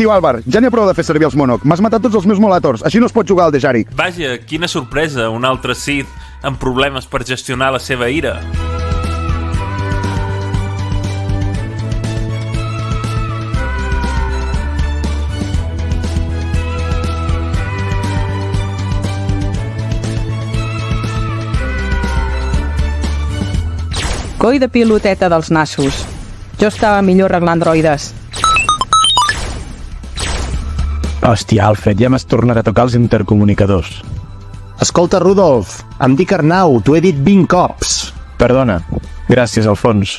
Tio Álvar, ja n'hi ha prou de fer servir els Monoc. M'has matat tots els meus Molators. Així no es pot jugar al Dejari. Vaja, quina sorpresa, un altre Sith amb problemes per gestionar la seva ira. Coi de piloteta dels nassos. Jo estava millor arreglant droides. Hòstia, Alfred, ja m'has tornat a tocar els intercomunicadors. Escolta, Rudolf, em dic Arnau, t'ho he dit 20 cops. Perdona. Gràcies, Alfons.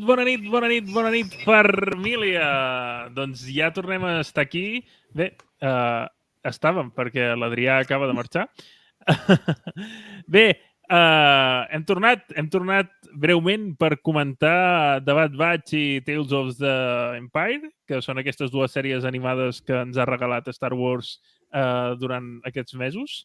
Bona nit, família! Doncs ja tornem a estar aquí. Bé, estàvem, perquè l'Adrià acaba de marxar. Bé, hem tornat breument per comentar The Bad Batch i Tales of the Empire, que són aquestes dues sèries animades que ens ha regalat Star Wars durant aquests mesos.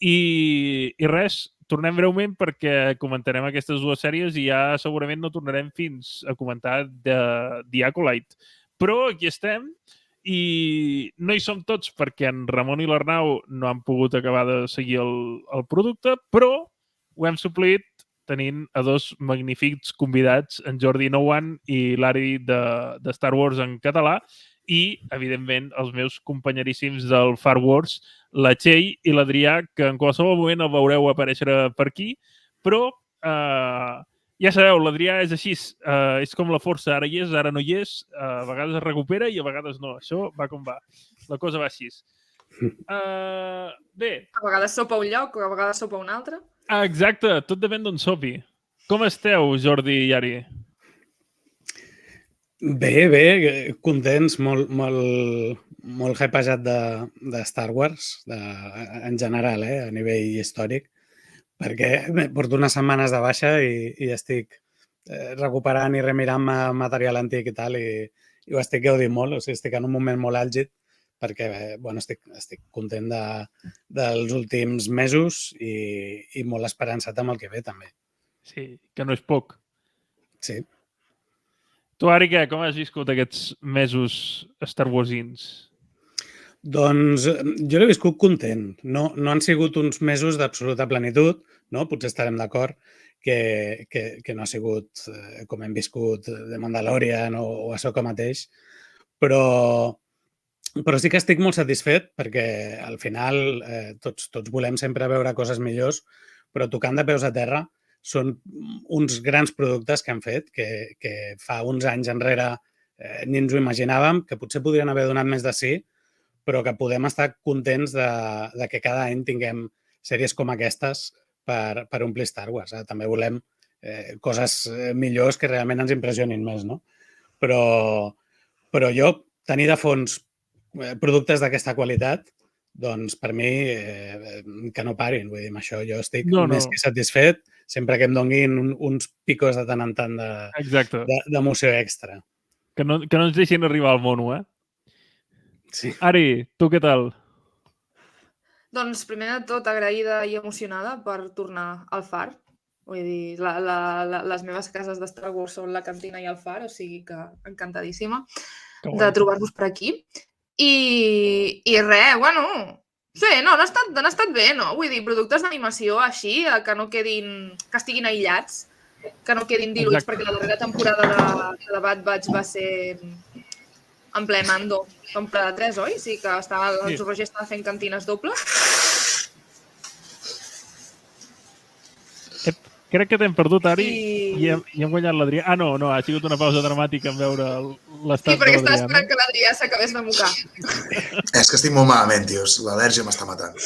I res, tornem breument perquè comentarem aquestes dues sèries i ja segurament no tornarem fins a comentar The Acolyte. Però aquí estem i no hi som tots perquè en Ramon i l'Arnau no han pogut acabar de seguir el producte, però ho hem suplit tenint a dos magnífics convidats, en Jordi Nouan i l'Ari de Star Wars en català, i, evidentment, els meus companyeríssims del Far Wars, la Txell i l'Adrià, que en qualsevol moment el veureu aparèixer per aquí, però Ja sabeu, l'Adrià és així, és com la força, ara hi és, ara no hi és, a vegades es recupera i a vegades no. Això va com va. La cosa va així. Bé. A vegades sopa un lloc, a vegades sopa un altre. Exacte, tot depèn d'on sopi. Com esteu, Jordi i Ari? Bé, contents, molt hypejat de Star Wars, en general, a nivell històric, perquè porto unes setmanes de baixa i estic recuperant i remirant material antic i tal, i ho estic gaudint molt, o sigui, estic en un moment molt àlgid, perquè estic content dels últims mesos i molt esperançat amb el que ve, també. Sí, que no és poc. Sí. Tu, Ari, què? Com has viscut aquests mesos Star Warsins? Doncs jo l'he viscut content. No han sigut uns mesos d'absoluta plenitud, no? Potser estarem d'acord que no ha sigut com hem viscut de Mandalorian o Ahsoka mateix, però sí que estic molt satisfet perquè al final tots volem sempre veure coses millors, però tocant de peus a terra són uns grans productes que han fet que fa uns anys enrere ni ens ho imaginàvem, que potser podrien haver donat més de sí, però que podem estar contents de que cada any tinguem sèries com aquestes per omplir Star Wars. També volem coses millors que realment ens impressionin més, no? Però jo, tenir de fons productes d'aquesta qualitat, doncs per mi que no parin. Vull dir, amb això jo estic més que satisfet sempre que em donguin uns picos de tant en tant d'emoció extra. Que no ens deixin arribar al mono, eh? Sí. Ari, tu què tal? Doncs primer de tot agraïda i emocionada per tornar al Far. Vull dir, les meves cases de Star Wars són la cantina i el Far, o sigui que encantadíssima de trobar-vos per aquí. I res, bueno, sí, no ha estat bé, no? Vull dir, productes d'animació així, que no quedin, que estiguin aïllats, que no quedin diluïts, perquè la darrera temporada de Bad Batch va ser en ple Mando, temporada 3, oi? Sí, que el Roger estava fent cantines dobles. Crec que t'hem perdut, Ari, i hem guanyat l'Adrià. Ah, no, ha sigut una pausa dramàtica en veure l'estat de l'Adrià. Sí, perquè estava esperant que l'Adrià s'acabés de mocar. És que estic molt malament, tios. L'al·lèrgia m'està matant.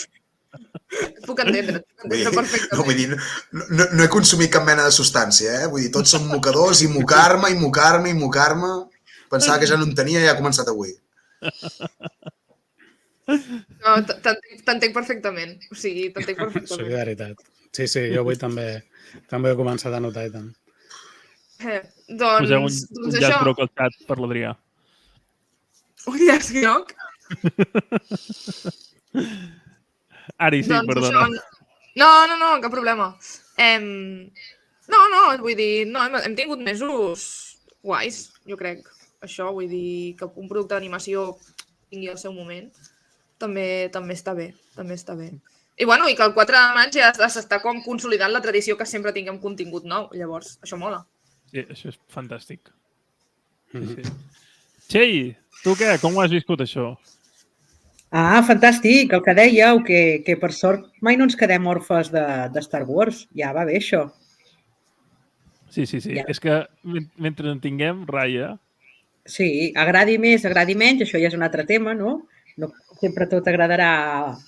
Puc entendre perfectament. No, vull dir, no he consumit cap mena de substància, eh? Vull dir, tots són mocadors i mocar-me. Pensava que ja no en tenia i ha començat avui. No, t'entenc perfectament. O sigui, t'entenc perfectament. Solidaritat. Sí, jo avui també he començat a notar i tant. Doncs un llaç groc al xat per l'Adrià. Un llaç groc? Ari, sí, perdona. No, cap problema. No, vull dir, hem tingut mesos guais, jo crec. Això, vull dir, que un producte d'animació tingui el seu moment també està bé, I bueno, i que el 4 de maig ja s'està com consolidant la tradició que sempre tinguem contingut nou. Llavors, això mola. Sí, això és fantàstic. Sí. Txell, tu què? Com ho has viscut, això? Fantàstic. El que dèieu, que per sort mai no ens quedem orfes de Star Wars. Ja va bé, això. Sí. Ja. És que mentre en tinguem, ratlla. Sí, agradi més, agradi menys, això ja és un altre tema, no? No sempre tot agradarà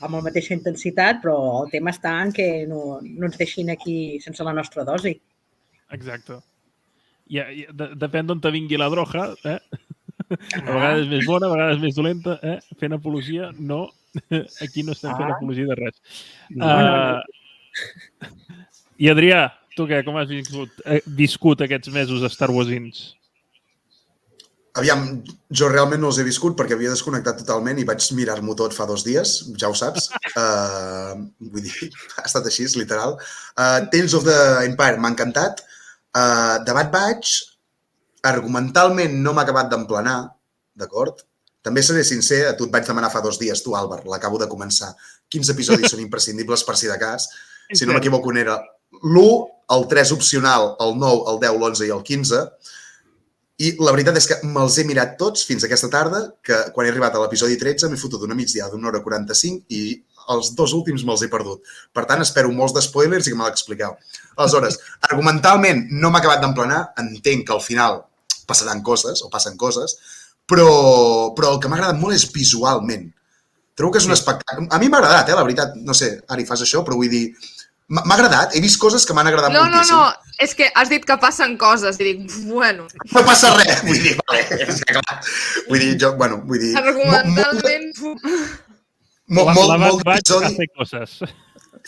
amb la mateixa intensitat, però el tema està en que no ens deixin aquí sense la nostra dosi. Exacte. Depèn d'on te vingui la droga, eh? A vegades és més bona, a vegades més dolenta, eh? Fent apologia, no. Aquí no estem fent apologia de res. No. I Adrià, tu què? Com has viscut aquests mesos Star Warsins? Aviam, jo realment no els he viscut perquè havia desconnectat totalment i vaig mirar-m'ho tot fa 2 dies, ja ho saps. Vull dir, ha estat així, literal. Tales of the Empire m'ha encantat. The Bad Batch, argumentalment no m'ha acabat d'emplenar, d'acord? També seré sincer, a tu et vaig demanar fa 2 dies, tu, Àlvar, l'acabo de començar. Quins episodis són imprescindibles per si de cas? Si no m'equivoco, n'era l'1, el 3 opcional, el 9, el 10, l'11 i el 15. I la veritat és que me'ls he mirat tots fins aquesta tarda, que quan he arribat a l'episodi 13 m'he fotut una migdiada d'1 hora 45 i els 2 últims me'ls he perdut. Per tant, espero molts d'espoilers i que me l'expliqueu. Aleshores, argumentalment no m'ha acabat d'emplenar, entenc que al final passaran coses, o passen coses, però el que m'ha agradat molt és visualment. Trobo que és un espectacle. A mi m'ha agradat, la veritat. No sé, Ari, fas això, però vull dir... M'ha agradat, he vist coses que m'han agradat moltíssim. No, és que has dit que passen coses i dic, bueno... No passa res, vull dir, vale, és que clar. Vull dir, jo, bueno, vull dir... Argumentalment... Molt vaig a episodi... fer coses.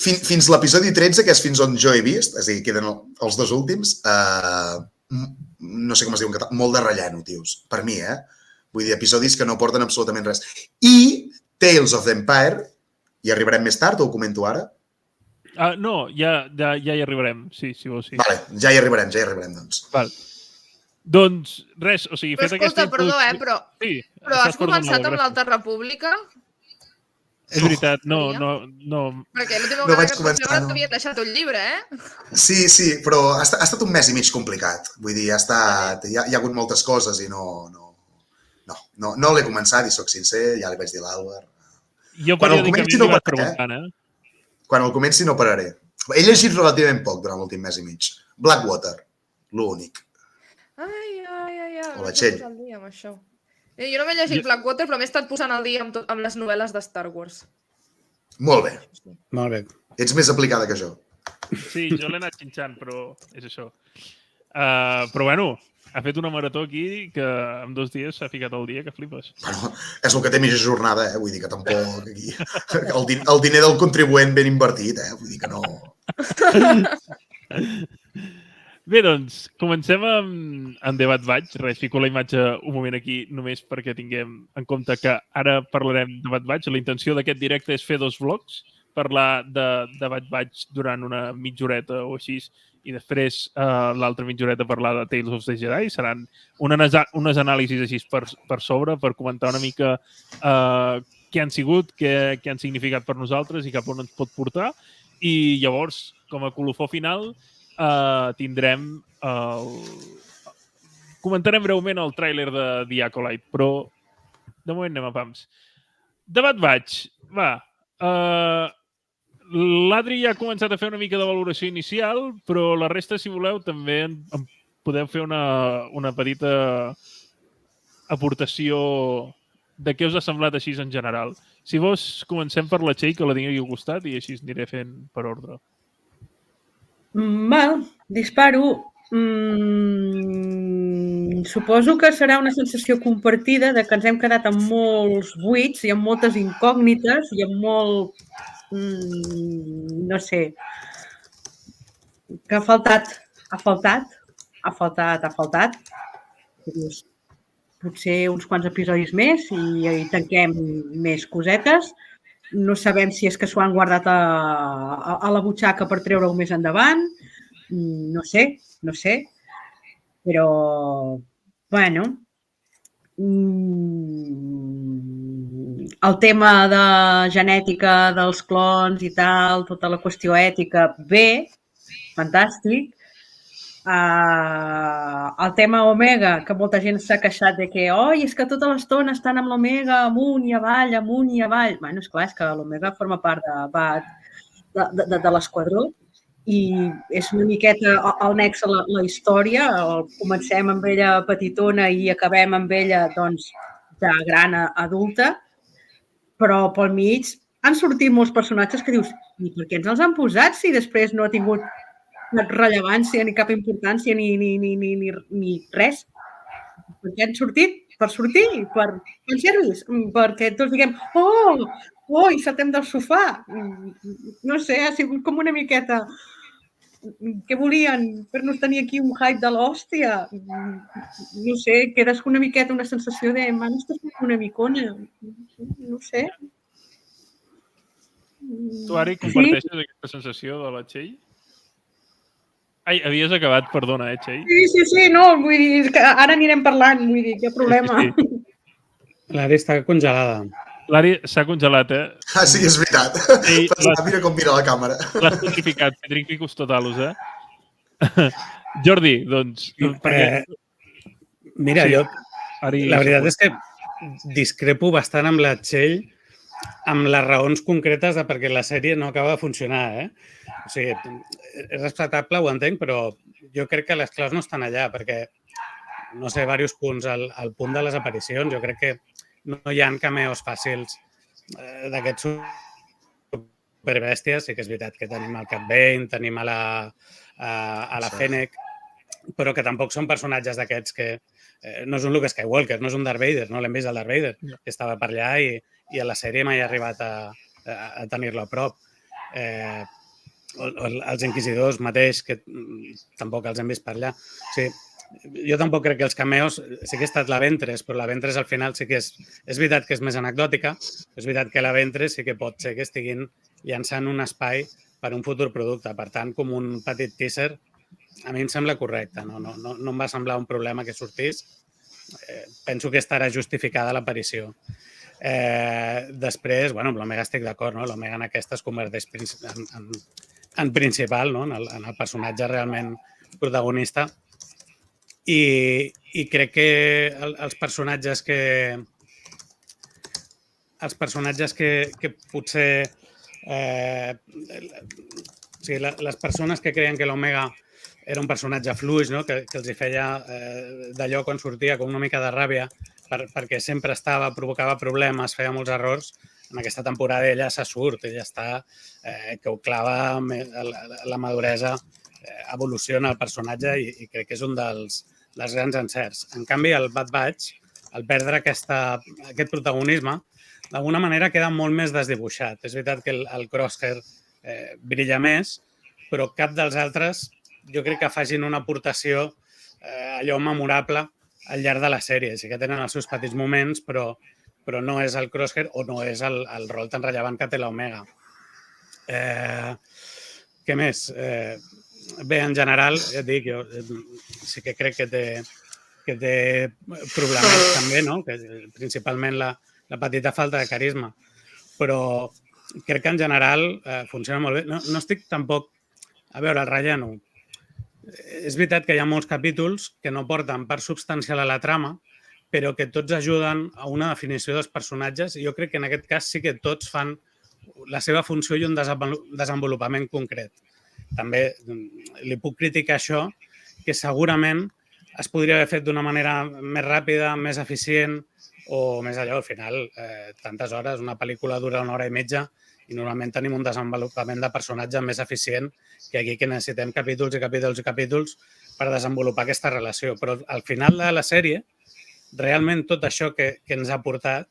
Fins l'episodi 13, que és fins on jo he vist, és a dir, queden els 2 últims, no sé com es diu en català, molt de relleno, tios, per mi, Vull dir, episodis que no porten absolutament res. I Tales of the Empire, hi arribarem més tard o ho comento ara? No, ja hi arribarem, sí, si vols, sí. Vale, ja hi arribarem, doncs. Val. Doncs res, o sigui, Però fet escolta, aquesta... perdó, Sí, però has començat amb l'Alta República? És veritat, no. Perquè l'última No vegada vaig que et començar, vaig veure no. t'havien deixat un llibre, Sí, però ha estat un mes i mig complicat. Vull dir, hi ha hagut moltes coses i no l'he començat i soc sincer, ja li vaig dir a l'Àlvar. Jo periòdicament li vaig preguntant, Quan el comenci no pararé. He llegit relativament poc durant l'últim mes i mig. Blackwater, l'únic. O la Txell. Al dia amb això. Jo no m'he llegit Blackwater, però m'he estat posant al dia amb les novel·les de Star Wars. Molt bé. Molt bé. Ets més aplicada que jo. Sí, jo l'he anat xinxant, però és això. Però bueno, ha fet una marató aquí que en 2 dies s'ha ficat el dia que flipes. Bueno, és el que té mitja jornada, Vull dir que tampoc aquí... El diner del contribuent ben invertit, Vull dir que no... Bé, doncs, comencem amb Debat Vaig. Res, fico la imatge un moment aquí només perquè tinguem en compte que ara parlarem de Debat Vaig. La intenció d'aquest directe és fer 2 vlogs, parlar de Debat Vaig durant una mitja horeta o així, i després l'altra mitja horeta parlar de Tales of the Jedi. Seran unes anàlisis així per sobre, per comentar una mica què han sigut, què han significat per nosaltres i cap on ens pot portar. I llavors, com a colofó final, tindrem comentarem breument el tràiler de The Acolyte, però de moment anem a pams. Debat Vaig, va. L'Adri ja ha començat a fer una mica de valoració inicial, però la resta, si voleu, també en podeu fer una petita aportació de què us ha semblat així en general. Si vols, comencem per la Txell, que la tinc aquí al costat, i així aniré fent per ordre. Val, disparo. Suposo que serà una sensació compartida de que ens hem quedat amb molts buits i amb moltes incògnites i amb molt... no sé, que ha faltat. Potser uns quants episodis més i tanquem més cosetes. No sabem si és que s'ho han guardat a la butxaca per treure-ho més endavant. No sé. Però, bueno, el tema de genètica dels clons i tal, tota la qüestió ètica, bé, fantàstic. El tema Omega, que molta gent s'ha queixat de que és que tota l'estona estan amb l'Omega amunt i avall. Bueno, esclar, és que l'Omega forma part de l'esquadró i és una miqueta el nexe a la història. Comencem amb ella petitona i acabem amb ella, doncs, ja gran, adulta, però pel mig han sortit molts personatges que dius, i per què ens els han posat si després no ha tingut rellevància, ni cap importància, ni res? Per què han sortit? Per sortir? Per servir? Perquè tots diguem, i saltem del sofà. No sé, ha sigut com una miqueta... Què volien? Fer-nos tenir aquí un hype de l'hòstia? No sé, quedes una miqueta una sensació de m'estàs fent una micona. No sé. Tu, Ari, comparteixes aquesta sensació de la Txell? Ai, havies acabat, perdona, Txell? Sí, no, vull dir, que ara anirem parlant, vull dir, què problema. Sí. L'Ari està congelada. L'Ari s'ha congelat, Sí, és veritat. Sí, mira com mira la càmera. L'has tonificat, Pedriclicus totalos, Jordi, doncs... Mira, Sí. jo... Ari, La veritat és que discrepo bastant amb la Txell amb les raons concretes de perquè la sèrie no acaba de funcionar, O sigui, és respectable, ho entenc, però jo crec que les claus no estan allà, perquè, no sé, diversos punts. Al punt de les aparicions, jo crec que no hi ha cameos fàcils d'aquests superbèsties. Sí que és veritat que tenim el Cat Bane, tenim a la Fennec, però que tampoc són personatges d'aquests que... no és un Luke Skywalker, no és un Darth Vader, no l'hem vist al Darth Vader, que estava per allà i a la sèrie mai ha arribat a tenir-lo a prop. Els Inquisidors mateix, que tampoc els hem vist per allà. O sigui, jo tampoc crec que els cameos... Sí que ha estat la Ventress, però la Ventress al final sí que és veritat que és més anecdòtica, és veritat que la Ventress sí que pot ser que estiguin llançant un espai per un futur producte. Per tant, com un petit teaser, a mi em sembla correcte. No em va semblar un problema que sortís. Penso que estarà justificada l'aparició. Després, bueno, amb l'Omega estic d'acord, no? L'Omega en aquesta es converteix en principal, no? En el personatge realment protagonista. I crec que els personatges que potser... o sigui, les persones que creien que l'Omega era un personatge fluix, no? que els hi feia d'allò quan sortia com una mica de ràbia perquè sempre provocava problemes, feia molts errors. En aquesta temporada ella se surt, ella està que ho clava, la maduresa evoluciona el personatge i crec que és un dels grans encerts. En canvi, el Bad Batch, al perdre aquest protagonisme, d'alguna manera queda molt més desdibuixat. És veritat que el Crosshair brilla més, però cap dels altres jo crec que facin una aportació allò memorable al llarg de la sèrie. Sí que tenen els seus petits moments, però no és el Crosshair o no és el rol tan rellevant que té l'Omega. Què més? Bé, en general, ja et dic, jo sí que crec que té problemes també, no? Principalment la petita falta de carisma. Però crec que en general funciona molt bé. No estic tampoc... A veure, el relleno. És veritat que hi ha molts capítols que no porten part substancial a la trama, però que tots ajuden a una definició dels personatges i jo crec que en aquest cas sí que tots fan la seva funció i un desenvolupament concret. També li puc criticar això, que segurament es podria haver fet d'una manera més ràpida, més eficient o més allò. Al final, tantes hores, una pel·lícula dura 1 hora i mitja i normalment tenim un desenvolupament de personatge més eficient que aquí que necessitem capítols i capítols i capítols per desenvolupar aquesta relació. Però al final de la sèrie, realment tot això que ens ha portat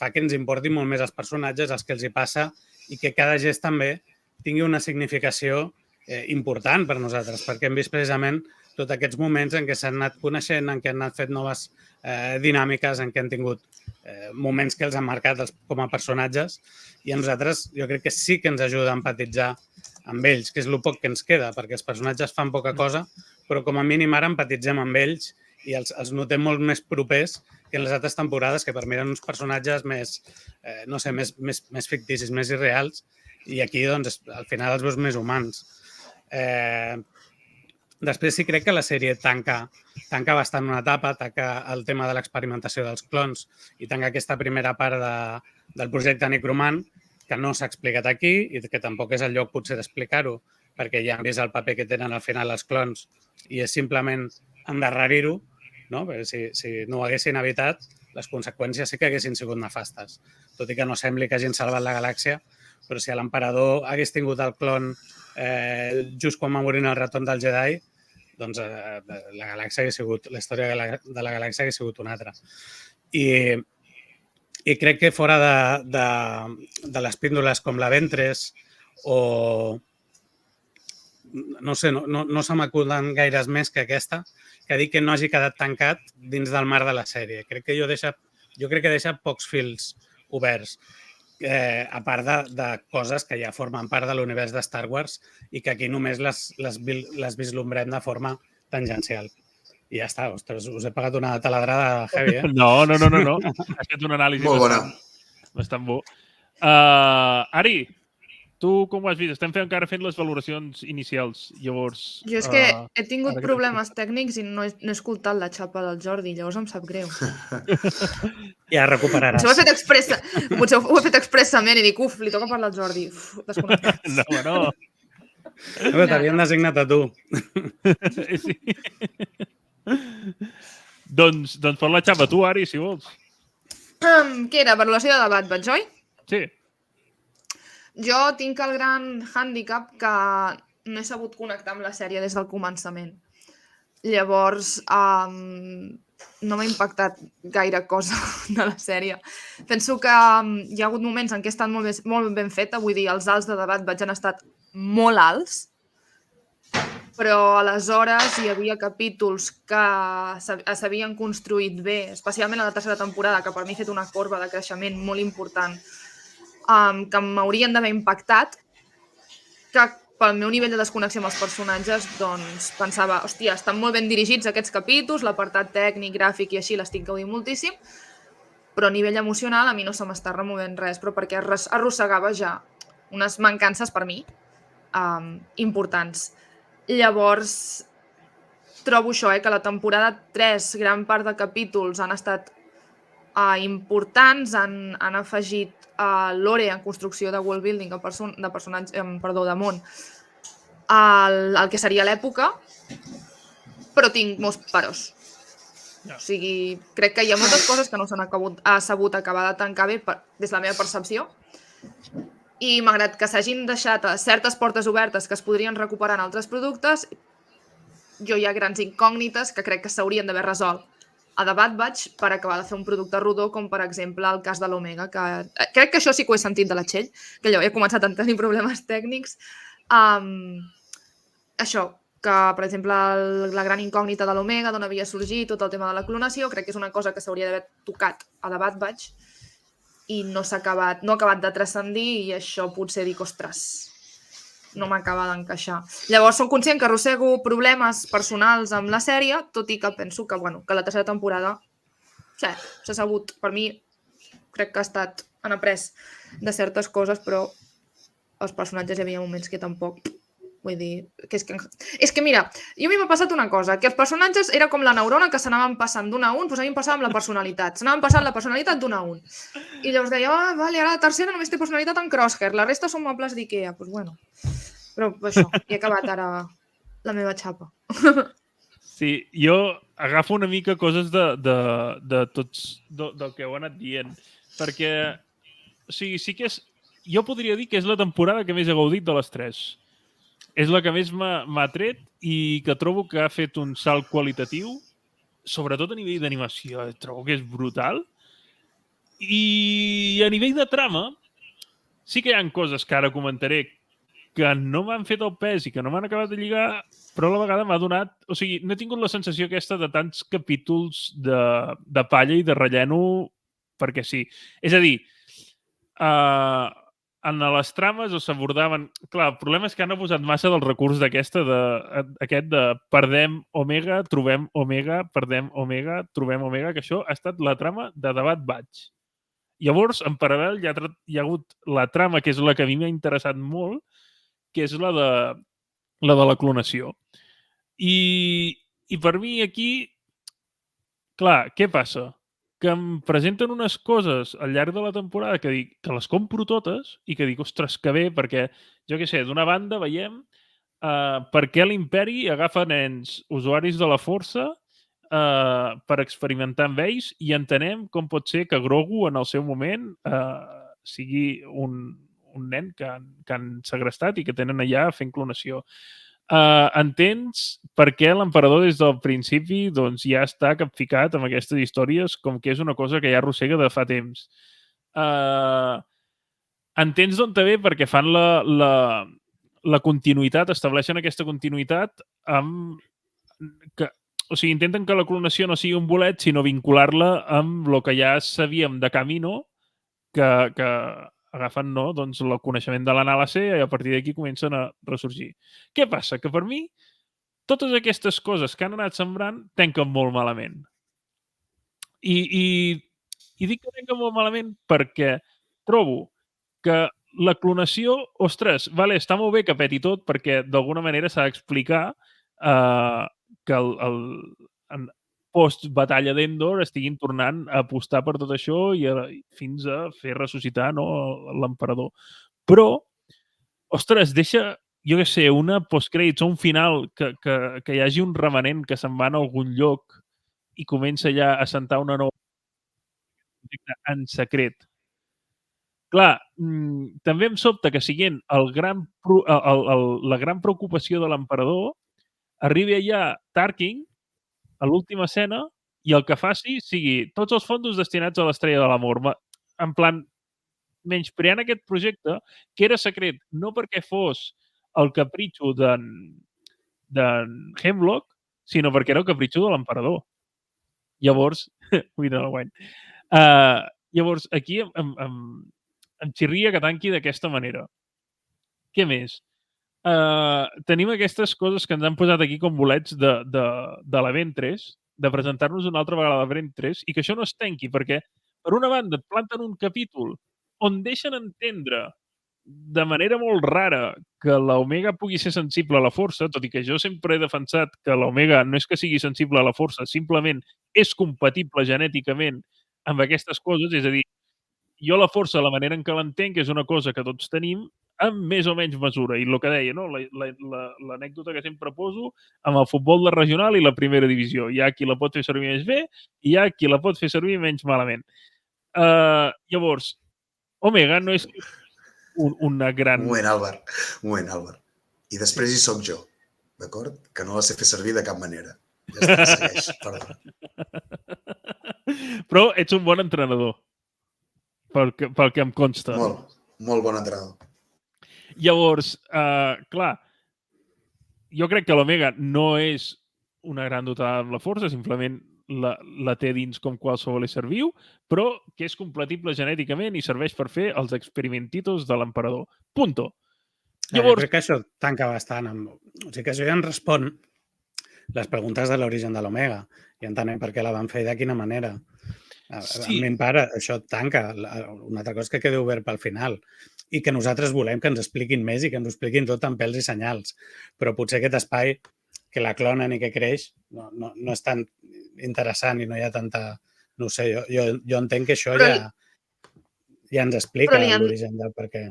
fa que ens importin molt més els personatges, els que els hi passa i que cada gest també tingui una significació important per nosaltres, perquè hem vist precisament tots aquests moments en què s'han anat coneixent, en què han anat fet noves dinàmiques, en què han tingut moments que els han marcat com a personatges i a nosaltres jo crec que sí que ens ajuda a empatitzar amb ells, que és el poc que ens queda, perquè els personatges fan poca cosa, però com a mínim ara empatitzem amb ells i els notem molt més propers que en les altres temporades, que per mi eren uns personatges més, no sé, més ficticis, més irreals, i aquí, doncs, al final els veus més humans. Després sí crec que la sèrie tanca bastant una etapa, tanca el tema de l'experimentació dels clons i tanca aquesta primera part del projecte Necromant, que no s'ha explicat aquí i que tampoc és el lloc potser d'explicar-ho, perquè ja han vist el paper que tenen al final els clons i és simplement endarrerir-ho, no? Perquè si no ho haguessin evitat, les conseqüències sí que haguessin sigut nefastes. Tot i que no sembli que hagin salvat la galàxia, però si l'emperador hagués tingut el clon just quan va morir el retorn del Jedi, doncs la galàxia hagués sigut, la història de la galàxia hagués sigut una altra. I crec que fora de les píndoles com la Ventress o no sé, no se m'acuden gaires més que aquesta, que dic que no hagi quedat tancat dins del mar de la sèrie. Jo crec que deixa pocs fils oberts, a part de coses que ja formen part de l'univers de Star Wars i que aquí només les vislumbrem de forma tangencial. I ja està, ostres, us he pagat una taladrada heavy, No. Has fet un anàlisi Molt bona. bastant bo. Ari, Tu com ho has vist? Estem encara fent les valoracions inicials, llavors... Jo és que he tingut ara que problemes tècnics i no he escoltat la xapa del Jordi, llavors em sap greu. Ja recuperaràs. Potser ho he fet expressament i dic, li toca parlar al Jordi. Desconnectat. No, home, no. Però t'havien designat a tu. Sí. Doncs per la xapa, tu, Ari, si vols. Què era? Valoració de debat, vaig, oi? Sí. Jo tinc el gran hàndicap que no he sabut connectar amb la sèrie des del començament. Llavors, no m'ha impactat gaire cosa de la sèrie. Penso que hi ha hagut moments en què ha estat molt ben feta, vull dir, els alts de debat han estat molt alts, però aleshores hi havia capítols que s'havien construït bé, especialment a la tercera temporada, que per mi ha fet una corba de creixement molt important, que m'haurien d'haver impactat, que pel meu nivell de desconnexió amb els personatges, doncs pensava, hòstia, estan molt ben dirigits aquests capítols, l'apartat tècnic, gràfic i així l'estic gaudint moltíssim, però a nivell emocional a mi no se m'està removent res, però perquè arrossegava ja unes mancances per mi importants. Llavors, trobo això, que la temporada 3, gran part de capítols han estat importants, han afegit lore en construcció de world building, de personatge, de món, el que seria l'època, però tinc molts paros. O sigui, crec que hi ha moltes coses que no s'han sabut acabar de tancar bé des de la meva percepció, i malgrat que s'hagin deixat certes portes obertes que es podrien recuperar en altres productes, jo hi ha grans incògnites que crec que s'haurien d'haver resolt a debat per acabar de fer un producte rodó, com per exemple el cas de l'Omega, que crec que això sí que ho he sentit de la Txell, que allò he començat a tenir problemes tècnics. Això, que per exemple la gran incògnita de l'Omega, d'on havia sorgit tot el tema de la clonació, crec que és una cosa que s'hauria d'haver tocat a debat i no ha acabat de transcendir, i això potser dic, ostres, no m'acaba d'encaixar. Llavors, soc conscient que arrossego problemes personals amb la sèrie, tot i que penso que la tercera temporada s'ha sabut, per mi, crec que han après de certes coses, però els personatges hi havia moments que tampoc... Vull dir, és que mira, jo a mi m'ha passat una cosa, que els personatges era com la neurona que s'anaven passant d'un a un, doncs a mi em passava amb la personalitat, s'anaven passant la personalitat d'un a un. I llavors deia, vale, ara la tercera només té personalitat en Crosshair, la resta són mobles d'Ikea, doncs bueno. Però això, he acabat ara la meva xapa. Sí, jo agafo una mica coses de tots, del que heu anat dient, perquè, o sigui, sí que és... Jo podria dir que és la temporada que més he gaudit de les tres. És la que més m'ha tret i que trobo que ha fet un salt qualitatiu, sobretot a nivell d'animació, trobo que és brutal. I a nivell de trama, sí que hi ha coses que ara comentaré que no m'han fet el pes i que no m'han acabat de lligar, però a la vegada m'ha donat... O sigui, no he tingut la sensació aquesta de tants capítols de palla i de relleno perquè sí. És a dir, en les trames s'abordaven... Clar, el problema és que han abusat massa del recurs aquest de perdem Omega, trobem Omega, perdem Omega, trobem Omega, que això ha estat la trama de debat vaig. Llavors, en paral·lel, hi ha hagut la trama, que és la que a mi m'ha interessat molt, que és la de la clonació. I per mi aquí, clar, què passa? Que em presenten unes coses al llarg de la temporada que dic que les compro totes i que dic, ostres, que bé, perquè, jo què sé, d'una banda veiem per què l'imperi agafa nens usuaris de la força per experimentar amb ells i entenem com pot ser que Grogu en el seu moment sigui un nen que han segrestat i que tenen allà fent clonació. Entens per què l'emperador des del principi doncs, ja està capficat amb aquestes històries com que és una cosa que ja arrossega de fa temps. Entens d'on te ve perquè fan la continuïtat, estableixen aquesta continuïtat amb... O sigui, intenten que la clonació no sigui un bolet, sinó vincular-la amb el que ja sabíem de Camino, que agafen doncs, el coneixement de l'anàlisi i a partir d'aquí comencen a ressorgir. Què passa? Que per mi totes aquestes coses que han anat sembrant tanquen molt malament. I dic que tanquen molt malament perquè trobo que la clonació, ostres, vale, està molt bé que peti tot perquè d'alguna manera s'ha d'explicar que en post-batalla d'Endor estiguin tornant a apostar per tot això i fins a fer ressuscitar, no, l'emperador. Però, ostres, deixa, jo què sé, una postcrèdits o un final que hi hagi un remanent que se'n va a algun lloc i comença ja a sentar una nova projecte en secret. Clar, també em sobta que siguent la gran preocupació de l'emperador arribi allà Tarkin a l'última escena i el que faci sigui tots els fondos destinats a l'Estrella de l'Amor. En plan, menyspreant aquest projecte, que era secret no perquè fos el capritxo d'en Hemlock, sinó perquè era el capritxo de l'emperador. Llavors, llavors aquí em xirria que tanqui d'aquesta manera. Què més? Tenim aquestes coses que ens han posat aquí com bolets de la Ventress, de presentar-nos una altra vegada la Ventress, i que això no es tanqui, perquè, per una banda, et planten un capítol on deixen entendre de manera molt rara que l'Omega pugui ser sensible a la força, tot i que jo sempre he defensat que l'Omega no és que sigui sensible a la força, simplement és compatible genèticament amb aquestes coses, és a dir, jo la força, la manera en què l'entenc, és una cosa que tots tenim amb més o menys mesura. I el que deia, no? L'anècdota que sempre poso amb el futbol de regional i la primera divisió. Hi ha qui la pot fer servir més bé i hi ha qui la pot fer servir menys malament. Llavors, Omega no és una gran... Un moment, Àlvar. I després hi soc jo, d'acord? Que no la sé fer servir de cap manera. Ja està, segueix, perdó. Però ets un bon entrenador, pel que em consta. Molt bon entrenador. Llavors, clar, jo crec que l'Omega no és una gran dotada amb la força, simplement la té dins com qualsevol ésser viu, però que és compatible genèticament i serveix per fer els experimentitos de l'emperador. Punto. Llavors... Jo crec que això tanca bastant. O sigui que això ja ens respon les preguntes de l'origen de l'Omega i entenem per què la van fer i de quina manera. Sí. A mi, part, això tanca. Una altra cosa és que quedi obert pel final i que nosaltres volem que ens expliquin més i que ens ho expliquin tot amb pèls i senyals. Però potser aquest espai que la clonen i que creix no és tan interessant i no hi ha tanta... No ho sé, jo entenc que això ja ens explica l'origen del per què.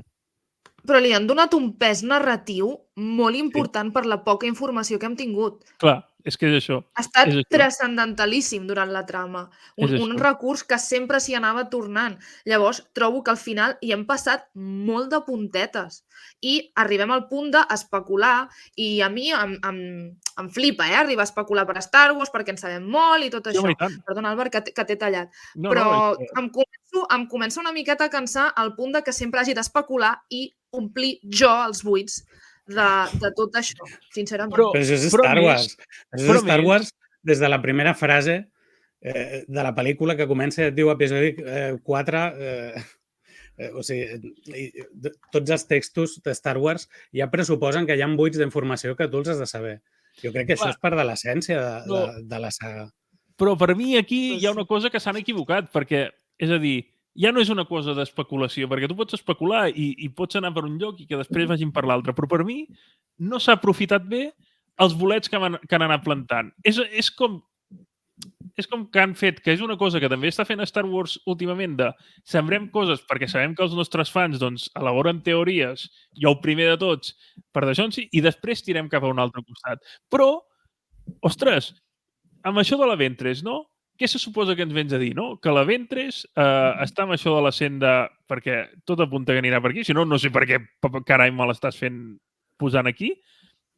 Però li han donat un pes narratiu molt important per la poca informació que hem tingut. Clar, és que és això. Ha estat transcendentalíssim durant la trama. Un recurs que sempre s'hi anava tornant. Llavors, trobo que al final hi hem passat molt de puntetes. I arribem al punt d'especular, i a mi em flipa, arribar a especular per Star Wars, perquè en sabem molt i tot això. Perdona, Albert, que t'he tallat. Però em comença una miqueta a cansar al punt de que sempre hagi d'especular i omplir jo els buits de tot això, sincerament. Però això és Star Wars. Això és Star Wars des de la primera frase de la pel·lícula que comença i et diu episodi 4... O sigui, tots els textos de Star Wars ja pressuposen que hi ha buits d'informació que tu els has de saber. Jo crec que això és part de l'essència de la saga. Però per mi aquí hi ha una cosa que s'han equivocat, perquè, és a dir, ja no és una cosa d'especulació, perquè tu pots especular i pots anar per un lloc i que després vagin per l'altre, però per mi no s'ha aprofitat bé els bolets que han anat plantant. És com que han fet, que és una cosa que també està fent Star Wars últimament, de sembrem coses perquè sabem que els nostres fans elaboren teories, jo el primer de tots, per d'això i després tirem cap a un altre costat. Però, ostres, amb això de la Ventress, no? Què se suposa que ens vens a dir, no? Que la Ventress està amb això de la senda, perquè tot apunta que anirà per aquí, si no, no sé per què carai me l'estàs posant aquí.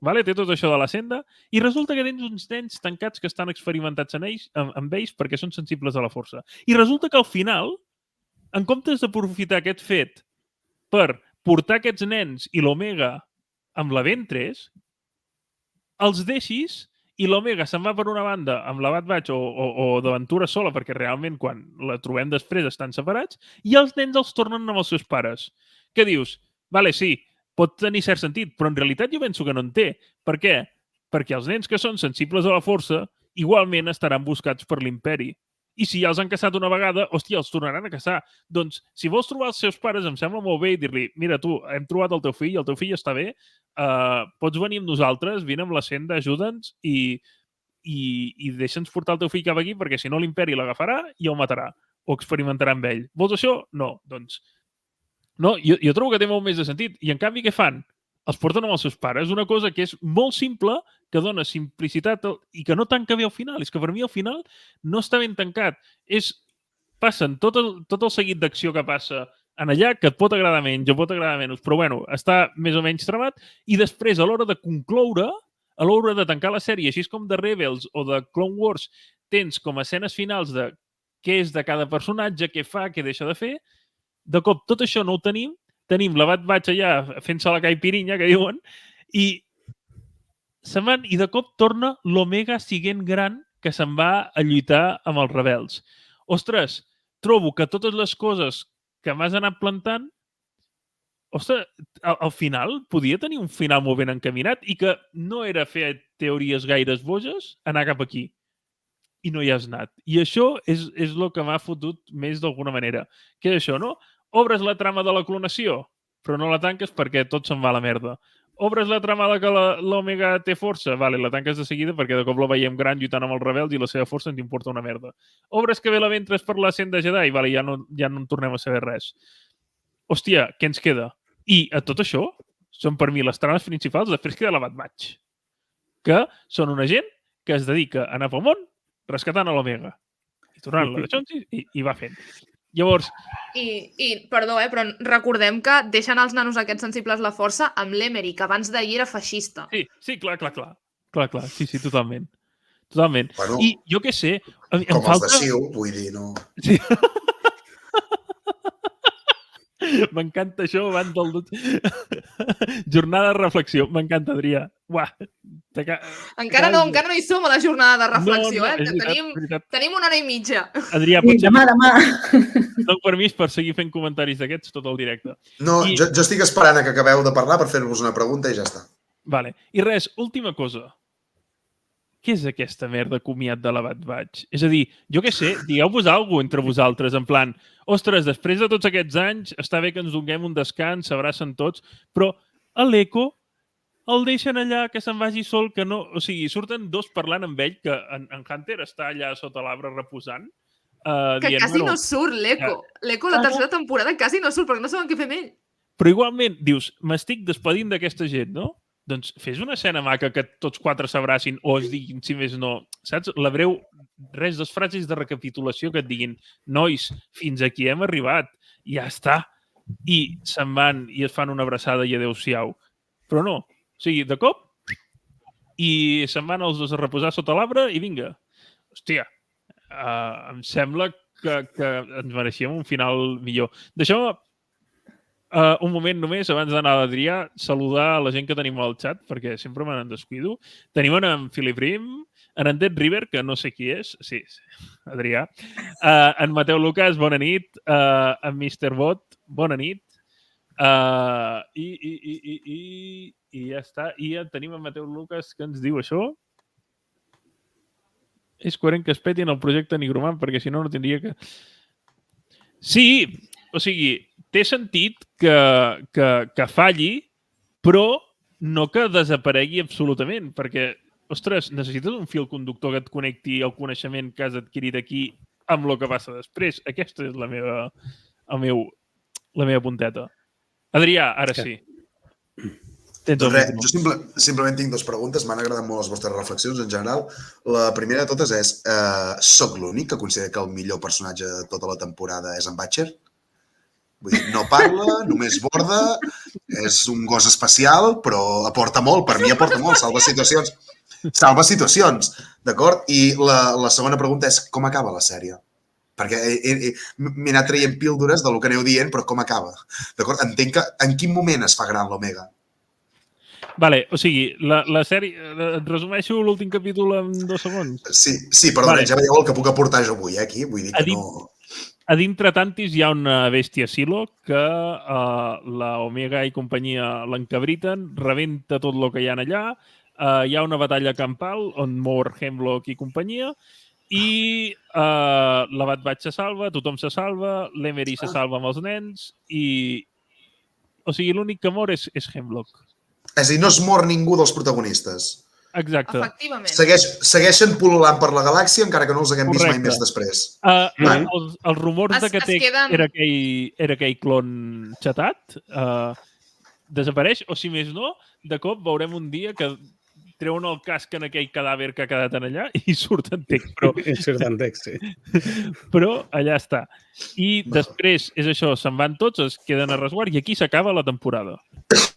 Vale? Té tot això de la senda i resulta que tens uns nens tancats que estan experimentats amb ells perquè són sensibles a la força. I resulta que al final, en comptes d'aprofitar aquest fet per portar aquests nens i l'Omega amb la Ventress, els deixis i l'Omega se'n va per una banda amb la Bad Batch o d'aventura sola, perquè realment quan la trobem després estan separats, i els nens els tornen amb els seus pares. Què dius? Vale, sí, pot tenir cert sentit, però en realitat jo penso que no en té. Per què? Perquè els nens que són sensibles a la força igualment estaran buscats per l'imperi. I si ja els han caçat una vegada, hòstia, els tornaran a caçar. Doncs, si vols trobar els seus pares, em sembla molt bé i dir-li, mira, tu, hem trobat el teu fill està bé, pots venir amb nosaltres, vine amb la senda, ajuda'ns i deixa'ns portar el teu fill cap aquí, perquè si no l'imperi l'agafarà i el matarà, o experimentarà amb ell. Vols això? No. Doncs, no, jo trobo que té molt més de sentit. I, en canvi, què fan? Els porten amb els seus pares. Una cosa que és molt simple, que dona simplicitat i que no tanca bé al final. És que per mi al final no està ben tancat. Passen tot el seguit d'acció que passa en allà, que et pot agradar menys o pot agradar menys, però bueno, està més o menys tramat, i després, a l'hora de concloure, a l'hora de tancar la sèrie, així com de Rebels o de Clone Wars, tens com a escenes finals de què és de cada personatge, què fa, què deixa de fer. De cop, tot això no ho tenim. Tenim la Bad Batch allà fent-se la caipirinha, que diuen, i se'n van, i de cop torna l'Omega siguent gran que se'n va a lluitar amb els rebels. Ostres, trobo que totes les coses que m'has anat plantant, ostres, al final podia tenir un final molt ben encaminat i que no era fer teories gaires boges, anar cap aquí. I no hi has anat. I això és el que m'ha fotut més d'alguna manera. Què és això, no? Obres la trama de la clonació, però no la tanques perquè tot se'n va a la merda. Obres la trama de que l'Omega té força, vale, la tanques de seguida perquè de cop la veiem gran lluitant amb els rebels i la seva força ens importa una merda. Obres que ve la ventres per la senda Jedi, vale, ja no en tornem a saber res. Hòstia, què ens queda? I a tot això són per mi les trames principals, després queda la Bad Batch, que són una gent que es dedica a anar pel món rescatant a l'Omega. I tornant-la de xonxis i va fent. Llavors... Perdó, però recordem que deixen els nanos aquests sensibles la força amb l'Emery, que abans d'ahir era feixista. Sí, clar. Sí, totalment. Totalment. Bueno, I jo què sé... Com els de Siu, vull dir, no... Sí. M'encanta això abans del... Jornada de reflexió. M'encanta, Adrià. Uah. Encara no hi som a la jornada de reflexió, tenim una hora i mitja. Adrià, potser... Demà. Dono permís per seguir fent comentaris d'aquests tot el directe. No, jo estic esperant a que acabeu de parlar per fer-vos una pregunta i ja està. Vale. I res, última cosa. Què és aquesta merda comiat de la Bad Batch? És a dir, jo què sé, digueu-vos alguna cosa entre vosaltres, en plan, ostres, després de tots aquests anys, està bé que ens donem un descans, s'abracen tots, però a l'Eco el deixen allà, que se'n vagi sol, que no... O sigui, surten dos parlant amb ell, que en Hunter està allà sota l'arbre reposant. Que quasi no surt l'Eco. L'Eco la tercera temporada quasi no surt, perquè no saben què fer amb ell. Però igualment, dius, m'estic despedint d'aquesta gent, no? Doncs fes una escena maca que tots quatre s'abracin o es diguin, si més no, saps? La breu, dos frases de recapitulació que et diguin, nois, fins aquí hem arribat, ja està. I se'n van i es fan una abraçada i adeu-siau. Però no, o sigui, de cop, i se'n van els dos a reposar sota l'arbre i vinga. Hòstia, em sembla que ens mereixíem un final millor. Deixeu-me un moment només, abans d'anar a l'Adrià, saludar a la gent que tenim al xat, perquè sempre me n'en descuido. Tenim en Philip Rim, en Dead River, que no sé qui és, sí, Adrià, en Mateu Lucas, bona nit, en Mr. Bot, bona nit, i ja està. I ja tenim en Mateu Lucas que ens diu això. És coherent que es petin el projecte Nigromant, perquè si no, no tindria que... Sí, o sigui, té sentit que falli, però no que desaparegui absolutament, perquè, ostres, necessites un fil conductor que et connecti el coneixement que has adquirit aquí amb el que passa després. Aquesta és la meva punteta. Adrià, ara sí. Doncs res, jo simplement tinc dues preguntes. M'han agradat molt les vostres reflexions en general. La primera de totes és, soc l'únic que considera que el millor personatge de tota la temporada és en Batcher? Vull dir, no parla, només borda, és un gos especial, però aporta molt, per mi aporta molt, salva situacions. Salva situacions, d'acord? I la segona pregunta és com acaba la sèrie? Perquè m'he anat traient píldores del que aneu dient, però com acaba? D'acord? Entenc que en quin moment es fa gran l'Omega? Vale, o sigui, la sèrie... Et resumeixo l'últim capítol en 2 segons? Sí, perdona, ja veieu el que puc aportar jo avui, aquí. Vull dir que no... A dintre Tantis hi ha una bèstia Silo que la Omega i companyia l'encabriten, rebenta tot el que hi ha allà, hi ha una batalla campal on mor Hemlock i companyia, I la Bad Batch se salva, tothom se salva, l'Emery se salva amb els nens i... O sigui, l'únic que mor és Hemlock. És a dir, no es mor ningú dels protagonistes. Exacte. Efectivament. Segueixen pul·lulant per la galàxia encara que no els haguem vist mai més després. Els rumors de que era aquell clon xatat desapareix, o si més no, de cop veurem un dia que treuen el casc en aquell cadàver que ha quedat en allà i surt en text. Sí. Però allà està. I després, és això, se'n van tots, es queden a resguard i aquí s'acaba la temporada.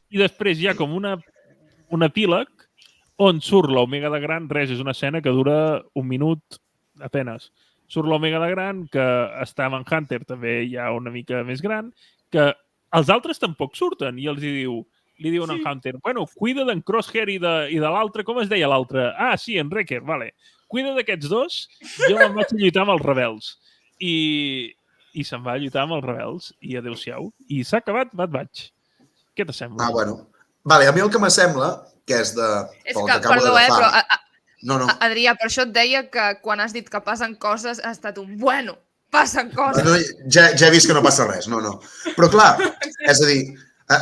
I després hi ha com un epíleg on surt l'Omega de Gran, res, és una escena que dura 1 minut apenas. Surt l'Omega de Gran, que està a Manhunter, també hi ha una mica més gran, que els altres tampoc surten i li diuen a Hunter, bueno, cuida d'en Crosshair i de l'altre, com es deia l'altre? Ah, sí, en Wrecker, vale. Cuida d'aquests dos, jo me'n vaig a lluitar amb els rebels. I se'n va a lluitar amb els rebels i adéu-siau. I s'ha acabat Bad Batch. Què t'assembla? Ah, bueno. Vale, a mi el que m'assembla, que és de... És que, perdó, però... No. Adrià, per això et deia que quan has dit que passen coses ha estat un bueno, passen coses. No, ja he vist que no passa res, no. Però clar, és a dir,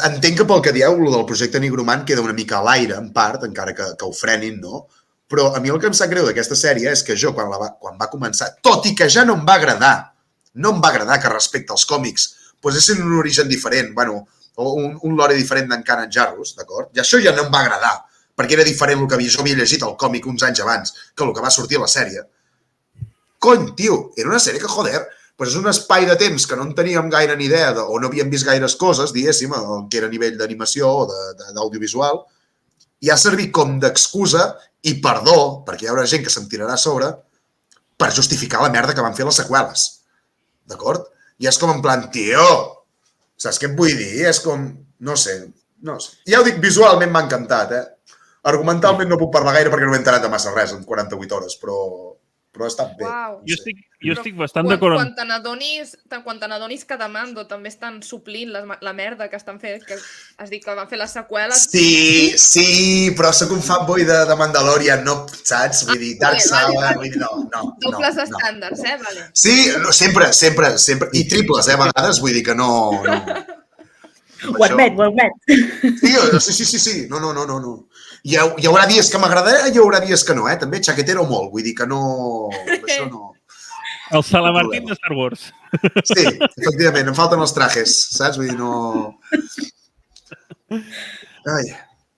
entenc que pel que dieu, el del projecte Nigromant queda una mica a l'aire, en part, encara que ho frenin, no? Però a mi el que em sap greu d'aquesta sèrie és que jo, quan va començar, tot i que ja no em va agradar que respecte als còmics posessin un origen diferent, bueno, o un lore diferent d'en Kanan Jarrus, d'acord? I això ja no em va agradar, perquè era diferent el que jo havia llegit al còmic uns anys abans que el que va sortir a la sèrie. Cony, tio, era una sèrie que, joder, és un espai de temps que no en teníem gaire ni idea o no havíem vist gaires coses, diguéssim, que era a nivell d'animació o d'audiovisual, i ha servit com d'excusa i perdó, perquè hi haurà gent que se'n tirarà a sobre, per justificar la merda que van fer les seqüeles. D'acord? I és com en plan, tio, saps què et vull dir? És com, no sé. Ja ho dic, visualment m'ha encantat, Argumentalment no puc parlar gaire perquè no m'he enterat de massa res en 48 hores, però ha estat bé. Uau. Jo estic bastant d'acord amb... Quan te n'adonis que demando també estan suplint la merda que estan fent, que has dit que van fer les seqüeles... Sí, però sóc un fanboy de Mandalorian, no, saps? Vull dir, Dark Saga, vull dir, no. Dobles estàndards, vale. Sí, sempre. I triples, a vegades, vull dir que no... Ho admet. Sí. No. Hi haurà dies que m'agradarà i hi haurà dies que no, també xaquetero molt, vull dir que no... Això no... El Salamartín de Star Wars. Sí, efectivament, em falten els trajes, saps? Vull dir, no... Ai.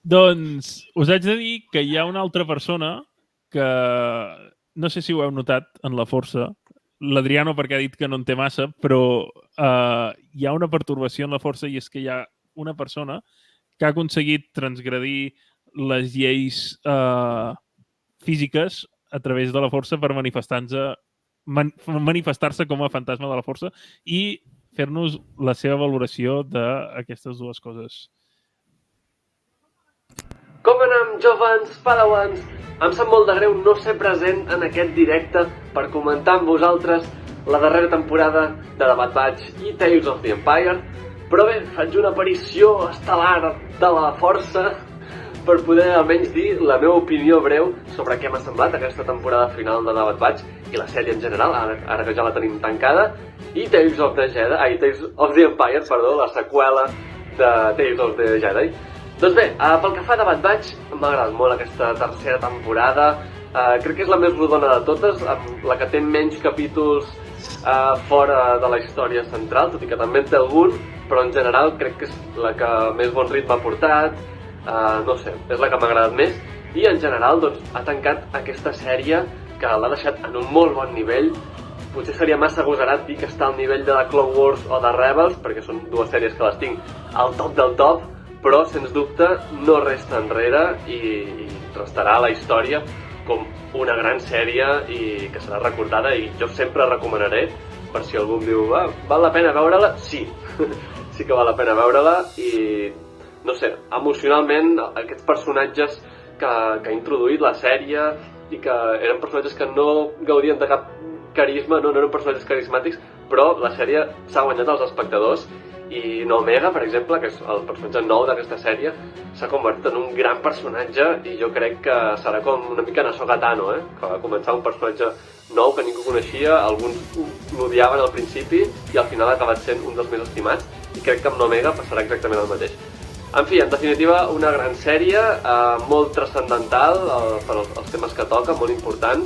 Doncs us haig de dir que hi ha una altra persona que no sé si ho heu notat en la força, l'Adriano perquè ha dit que no en té massa, però hi ha una pertorbació en la força i és que hi ha una persona que ha aconseguit transgredir les lleis físiques a través de la força per manifestar-se com a fantasma de la força i fer-nos la seva valoració d'aquestes dues coses. Com anem, jovens padawans? Em sap molt de greu no ser present en aquest directe per comentar amb vosaltres la darrera temporada de The Bad Batch i Tales of the Empire, però bé, faig una aparició estel·lar de la força per poder almenys dir la meva opinió breu sobre què m'ha semblat aquesta temporada final de The Bad Batch i la sèrie en general, ara que ja la tenim tancada, i Tales of the Empire, la seqüela de Tales of the Jedi. Doncs bé, pel que fa a The Bad Batch, m'ha agradat molt aquesta tercera temporada. Crec que és la més rodona de totes, la que té menys capítols fora de la història central, tot i que també en té algun, però en general crec que és la que més bon ritme ha portat. No sé, és la que m'ha agradat més i en general doncs, ha tancat aquesta sèrie que l'ha deixat en un molt bon nivell. Potser seria massa agosarat dir que està al nivell de The Clone Wars o de Rebels, perquè són dues sèries que les tinc al top del top, però sens dubte no resta enrere i restarà a la història com una gran sèrie i que serà recordada i jo sempre recomanaré, per si algú em diu val la pena veure-la? Sí, sí que val la pena veure-la i no sé, emocionalment aquests personatges que ha introduït la sèrie i que eren personatges que no gaudien de cap carisma, no eren personatges carismàtics, però la sèrie s'ha guanyat als espectadors I Omega, per exemple, que és el personatge nou d'aquesta sèrie, s'ha convertit en un gran personatge i jo crec que serà com una mica Ahsoka Tano, que va començar un personatge nou que ningú coneixia, alguns l'odiaven al principi i al final ha acabat sent un dels més estimats i crec que amb Omega passarà exactament el mateix. En fi, en definitiva, una gran sèrie, molt transcendental per als temes que toca, molt important,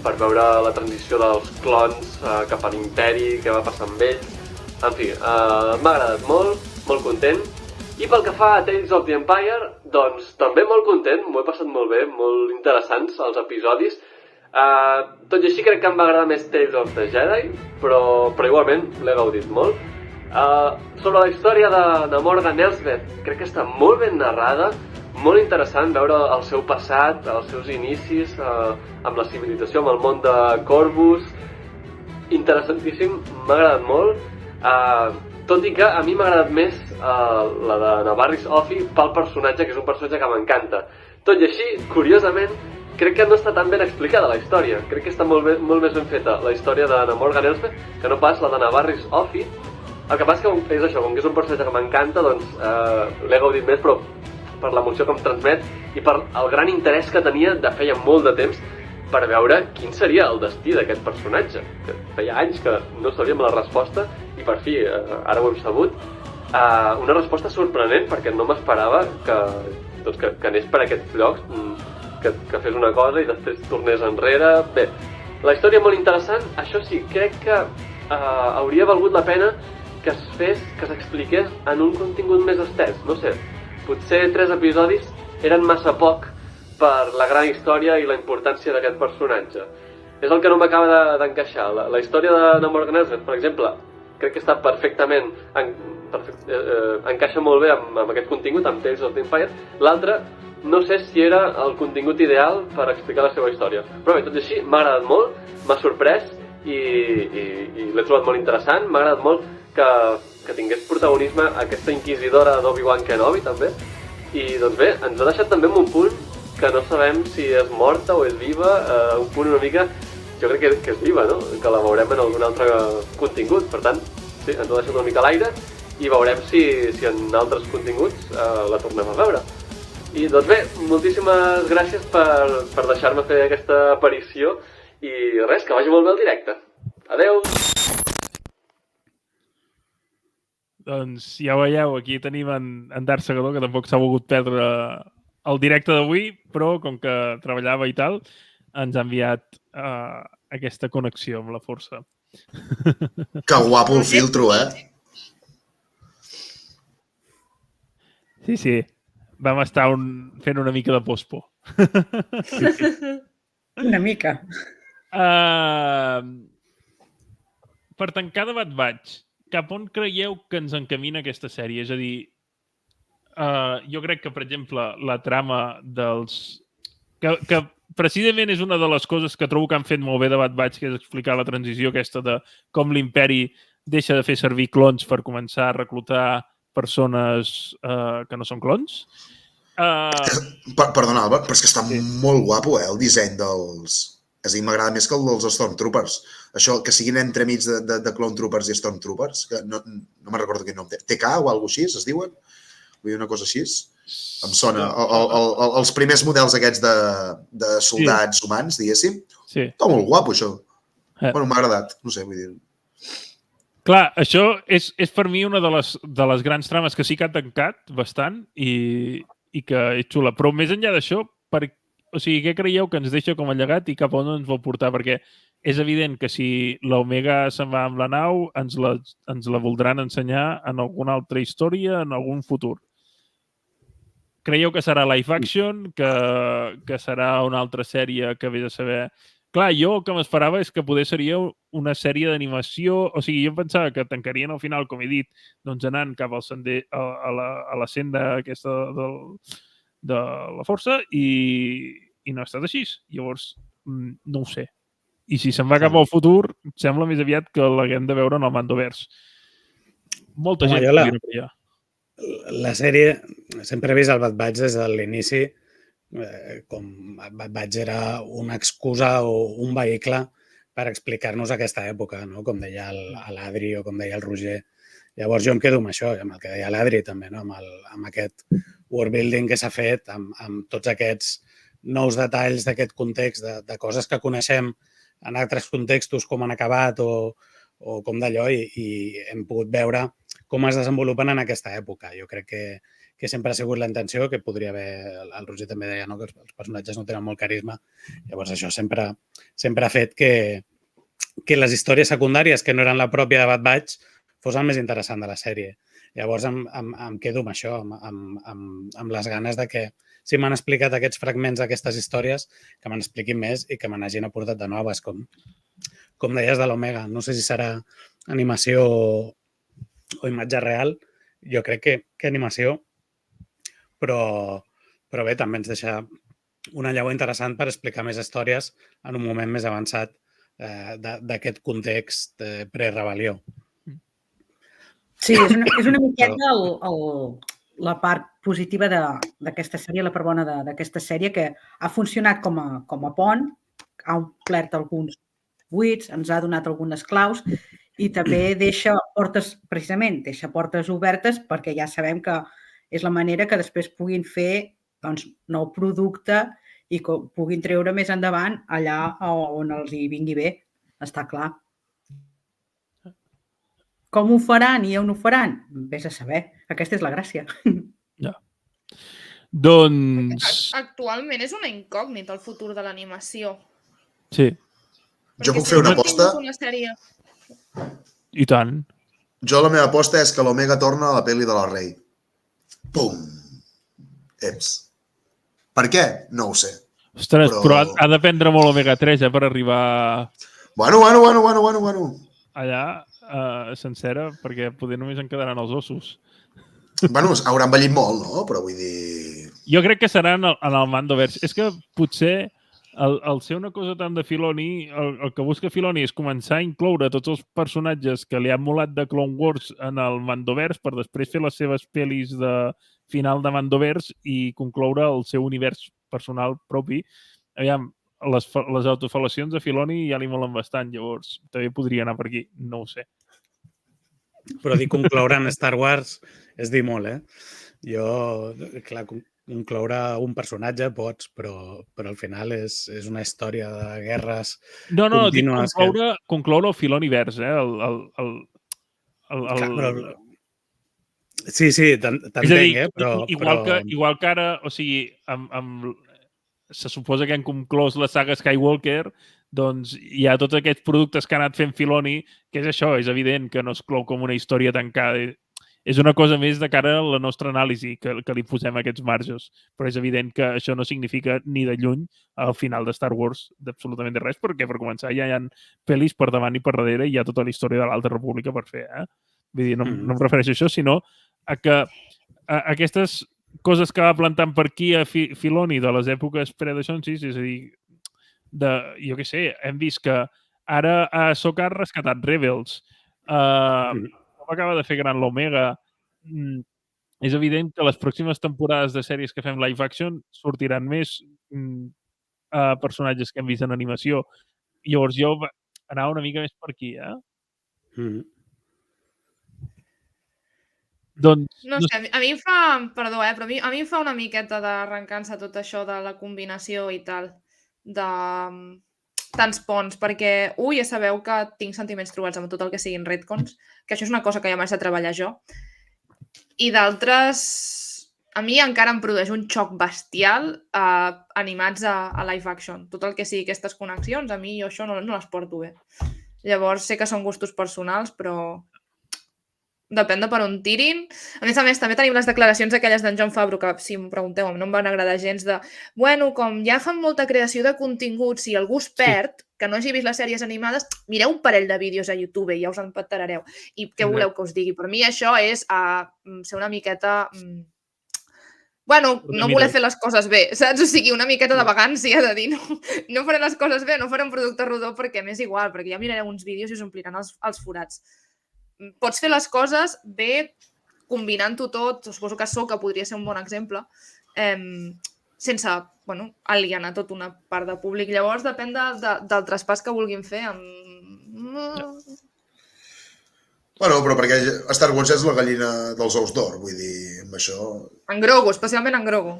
per veure la transició dels clons cap a l'imperi, què va passar amb ells. En fi, m'ha agradat molt, molt content. I pel que fa a Tales of the Empire, doncs també molt content, m'ho he passat molt bé, molt interessants els episodis. Tot i així crec que em va agradar més Tales of the Jedi, però igualment l'he gaudit molt. Sobre la història de Morgan Elsbeth, crec que està molt ben narrada, molt interessant veure el seu passat, els seus inicis amb la civilització, amb el món de Corvus. Interessantíssim, m'ha agradat molt. Tot i que a mi m'ha agradat més la de Navarris Offee pel personatge, que és un personatge que m'encanta. Tot i així, curiosament, crec que no està tan ben explicada la història. Crec que està molt més ben feta la història de Morgan Elsbeth que no pas la de Navarris Offee. El que passa que és això, com que és un personatge que m'encanta, doncs l'he gaudit més, però per l'emoció que em transmet i per el gran interès que tenia de feia molt de temps per veure quin seria el destí d'aquest personatge, que feia anys que no sabíem la resposta i per fi, ara ho hem sabut. Una resposta sorprenent perquè no m'esperava que anés per aquests llocs, que fes una cosa i després tornés enrere. Bé, la història molt interessant, això sí, crec que hauria valgut la pena que s'expliqués en un contingut més estès, no sé, potser 3 episodis eren massa poc per la gran història i la importància d'aquest personatge. És el que no m'acaba d'encaixar. La història de Morgan Elsbeth, per exemple, crec que està perfectament... encaixa molt bé amb aquest contingut, amb Tales of the Empire. L'altre, no sé si era el contingut ideal per explicar la seva història. Però bé, tot i així, m'ha agradat molt, m'ha sorprès i l'he trobat molt interessant. M'ha agradat molt que tingués protagonisme aquesta inquisidora d'Obi-Wan Kenobi, també. I, doncs bé, ens ha deixat també en un punt que no sabem si és morta o és viva, un punt una mica, jo crec que és viva, no? Que la veurem en algun altre contingut, per tant, sí, ens ha deixat una mica a l'aire i veurem si en altres continguts la tornem a veure. I doncs bé, moltíssimes gràcies per deixar-me fer aquesta aparició i res, que vagi molt bé el directe. Adeu! Doncs ja ho veieu, aquí tenim en Darth Segador, que tampoc s'ha volgut perdre el directe d'avui, però com que treballava i tal, ens ha enviat aquesta connexió amb la força. Que guapo el filtro, Sí. Vam estar fent una mica de pospo. Una mica. Per tancar de Bad Batch, cap on creieu que ens encamina aquesta sèrie? És a dir, jo crec que, per exemple, la trama dels... Que precisament és una de les coses que trobo que han fet molt bé de Bad Batch, que és explicar la transició aquesta de com l'imperi deixa de fer servir clons per començar a reclutar persones que no són clons. Perdona, Albert, però és que està molt guapo, el disseny dels... És a dir, m'agrada més que el dels Stormtroopers. Això, que siguin entremig de Clone Troopers i Stormtroopers, que no me'n recordo quin nom té. TK o alguna cosa així, es diuen? Vull dir, una cosa així. Em sona. Els primers models aquests de soldats humans, diguéssim. Sí. Està molt guapo, això. Bueno, m'ha agradat, no sé, vull dir... Clar, això és per mi una de les grans trames que sí que ha tancat bastant i que és xula. Però més enllà d'això, o sigui, què creieu que ens deixa com a llegat i cap on ens vol portar? Perquè és evident que si l'Omega se'n va amb la nau, ens la voldran ensenyar en alguna altra història, en algun futur. Creieu que serà live action, que serà una altra sèrie que ve de saber... Clar, jo el que m'esperava és que poder seria una sèrie d'animació... O sigui, jo pensava que tancarien al final, com he dit, doncs anant cap al sender, a la senda aquesta de la força i no ha estat així. Llavors, no ho sé. I si se'n va cap al futur, sembla més aviat que l'haguem de veure en el Mandoverse. Molta gent podria brillar. La sèrie, sempre he vist el Bad Batch des de l'inici, com Bad Batch era una excusa o un vehicle per explicar-nos aquesta època, no? Com deia l'Adri o com deia el Roger, Llavors jo em quedo amb això, amb el que deia l'Adri també, no? Amb aquest world building que s'ha fet, amb tots aquests nous detalls d'aquest context, de coses que coneixem en altres contextos, com han acabat o com d'allò, i hem pogut veure com es desenvolupen en aquesta època. Jo crec que sempre ha sigut la intenció, que podria haver, el Roger també deia, no? Que els personatges no tenen molt carisma. Llavors això sempre ha fet que les històries secundàries, que no eren la pròpia de Bad Batch, fos el més interessant de la sèrie. Llavors em quedo amb això, amb les ganes de que, si m'han explicat aquests fragments d'aquestes històries, que m'han expliquin més i que me n'hagin aportat de noves, com deies de l'Omega. No sé si serà animació o imatge real. Jo crec que animació, però bé, també ens deixa una llavor interessant per explicar més històries en un moment més avançat d'aquest context pre-rebel·lió. Sí, és una miqueta la part positiva d'aquesta sèrie, la part bona d'aquesta sèrie, que ha funcionat com a pont, ha omplert alguns buits, ens ha donat algunes claus i també deixa portes obertes perquè ja sabem que és la manera que després puguin fer nou producte i que puguin treure més endavant allà on els hi vingui bé, està clar. Com ho faran i on ho faran? Vés a saber. Aquesta és la gràcia. Ja. Doncs... Actualment és una incògnita el futur de l'animació. Sí. Jo puc fer una aposta? I tant. Jo la meva aposta és que l'Omega torna a la pel·li de la Rey. Pum! Eps. Per què? No ho sé. Ostres, però ha de prendre molt Omega 3 per arribar... Bueno. Allà, sencera, perquè poder només en quedaran els ossos. Bueno, haurà envellit molt, no? Però vull dir... Jo crec que serà en el Mandoverse. És que potser el ser una cosa tan de Filoni, el que busca Filoni és començar a incloure tots els personatges que li han molat de Clone Wars en el Mandoverse per després fer les seves pel·lis de final de Mandoverse i concloure el seu univers personal propi. Aviam, les autofalacions de Filoni ja li molen bastant, llavors també podria anar per aquí, no ho sé. Però dir concloure en Star Wars és dir molt, Jo, clar, concloure un personatge pots, però al final és una història de guerres contínues. No, concloure el Filonivers, Sí, t'entenc, però... Igual que ara, o sigui, se suposa que han conclòs la saga Skywalker, doncs hi ha tots aquests productes que ha anat fent Filoni, que és això, és evident que no es clou com una història tancada. És una cosa més de cara a la nostra anàlisi que li posem a aquests marges. Però és evident que això no significa ni de lluny al final de Star Wars d'absolutament de res, perquè per començar ja hi ha pel·lis per davant i per darrere i hi ha tota la història de l'Alta República per fer. Vull dir, no em refereixo a això, sinó a que aquestes coses que va plantant per aquí a Filoni de les èpoques pre-Daixonsis, és a dir, jo què sé, hem vist que ara a Ahsoka ha rescatat Rebels, acaba de fer gran l'Omega. És evident que les pròximes temporades de sèries que fem live action sortiran més personatges que hem vist en animació. Llavors jo anava una mica més per aquí, Doncs... No sé, a mi em fa... Perdó, però a mi em fa una miqueta d'arrencança tot això de la combinació i tal, de tants ponts, perquè, ja sabeu que tinc sentiments trobats amb tot el que siguin retcons, que això és una cosa que ja m'haig de treballar jo, i d'altres, a mi encara em produeix un xoc bestial animats a live action. Tot el que sigui aquestes connexions, a mi jo això no les porto bé. Llavors sé que són gustos personals, però depèn de per on tirin. A més, també tenim les declaracions aquelles d'en Jon Favreau, que si em pregunteu, no em van agradar gens de... Bueno, com ja fan molta creació de continguts i algú es perd, que no hagi vist les sèries animades, mireu un parell de vídeos a YouTube i ja us empatarareu. I què voleu que us digui? Per mi això és ser una miqueta... Bueno, no voler fer les coses bé, saps? O sigui, una miqueta de vagància de dir no faré les coses bé, no faré un producte rodó perquè m'és igual, perquè ja mirareu uns vídeos i us ompliran els forats. Pots fer les coses bé, combinant-ho tot, suposo que Ahsoka podria ser un bon exemple, sense alienar tota una part de públic. Llavors, depèn del traspàs que vulguin fer. Bueno, però perquè Star Wars és la gallina dels ous d'or, vull dir, amb això... En Grogu, especialment en Grogu.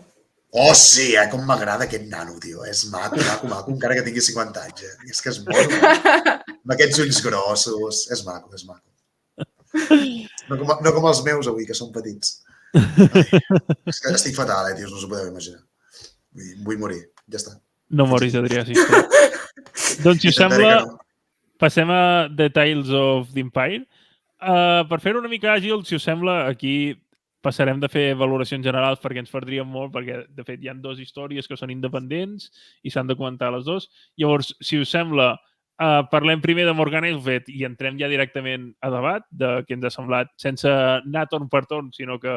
Oh, sí, com m'agrada aquest nano, tio. És maco, maco, maco, encara que tingui 50 anys. És que és molt maco. Amb aquests ulls grossos. És maco, és maco. No com els meus avui, que són petits. Ai, és que estic fatal, tios, no us ho podeu imaginar. Vull morir, ja està. No moris, Adrià, sisplau. Doncs, si us sembla, passem a The Tales of the Empire. Per fer-ho una mica àgil, si us sembla, aquí passarem de fer valoracions generals perquè ens perdríem molt, perquè, de fet, hi ha 2 històries que són independents i s'han de comentar les 2. Llavors, si us sembla, parlem primer de Morgan Elsbeth i entrem ja directament a debat de què ens ha semblat, sense anar torn per torn, sinó que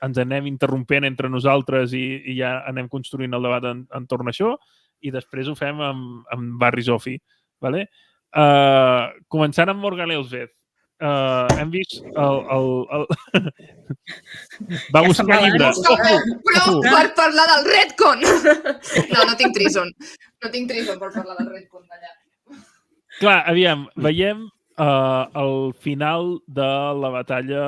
ens anem interrompent entre nosaltres i ja anem construint el debat entorn a això, i després ho fem amb Barry Zofi. Vale? Començant amb Morgan Elsbeth. Hem vist va buscar llibre. Però per parlar del Redcon! No tinc Trison. No tinc Trison per parlar del Redcon d'allà. Clar, aviam, veiem el final de la batalla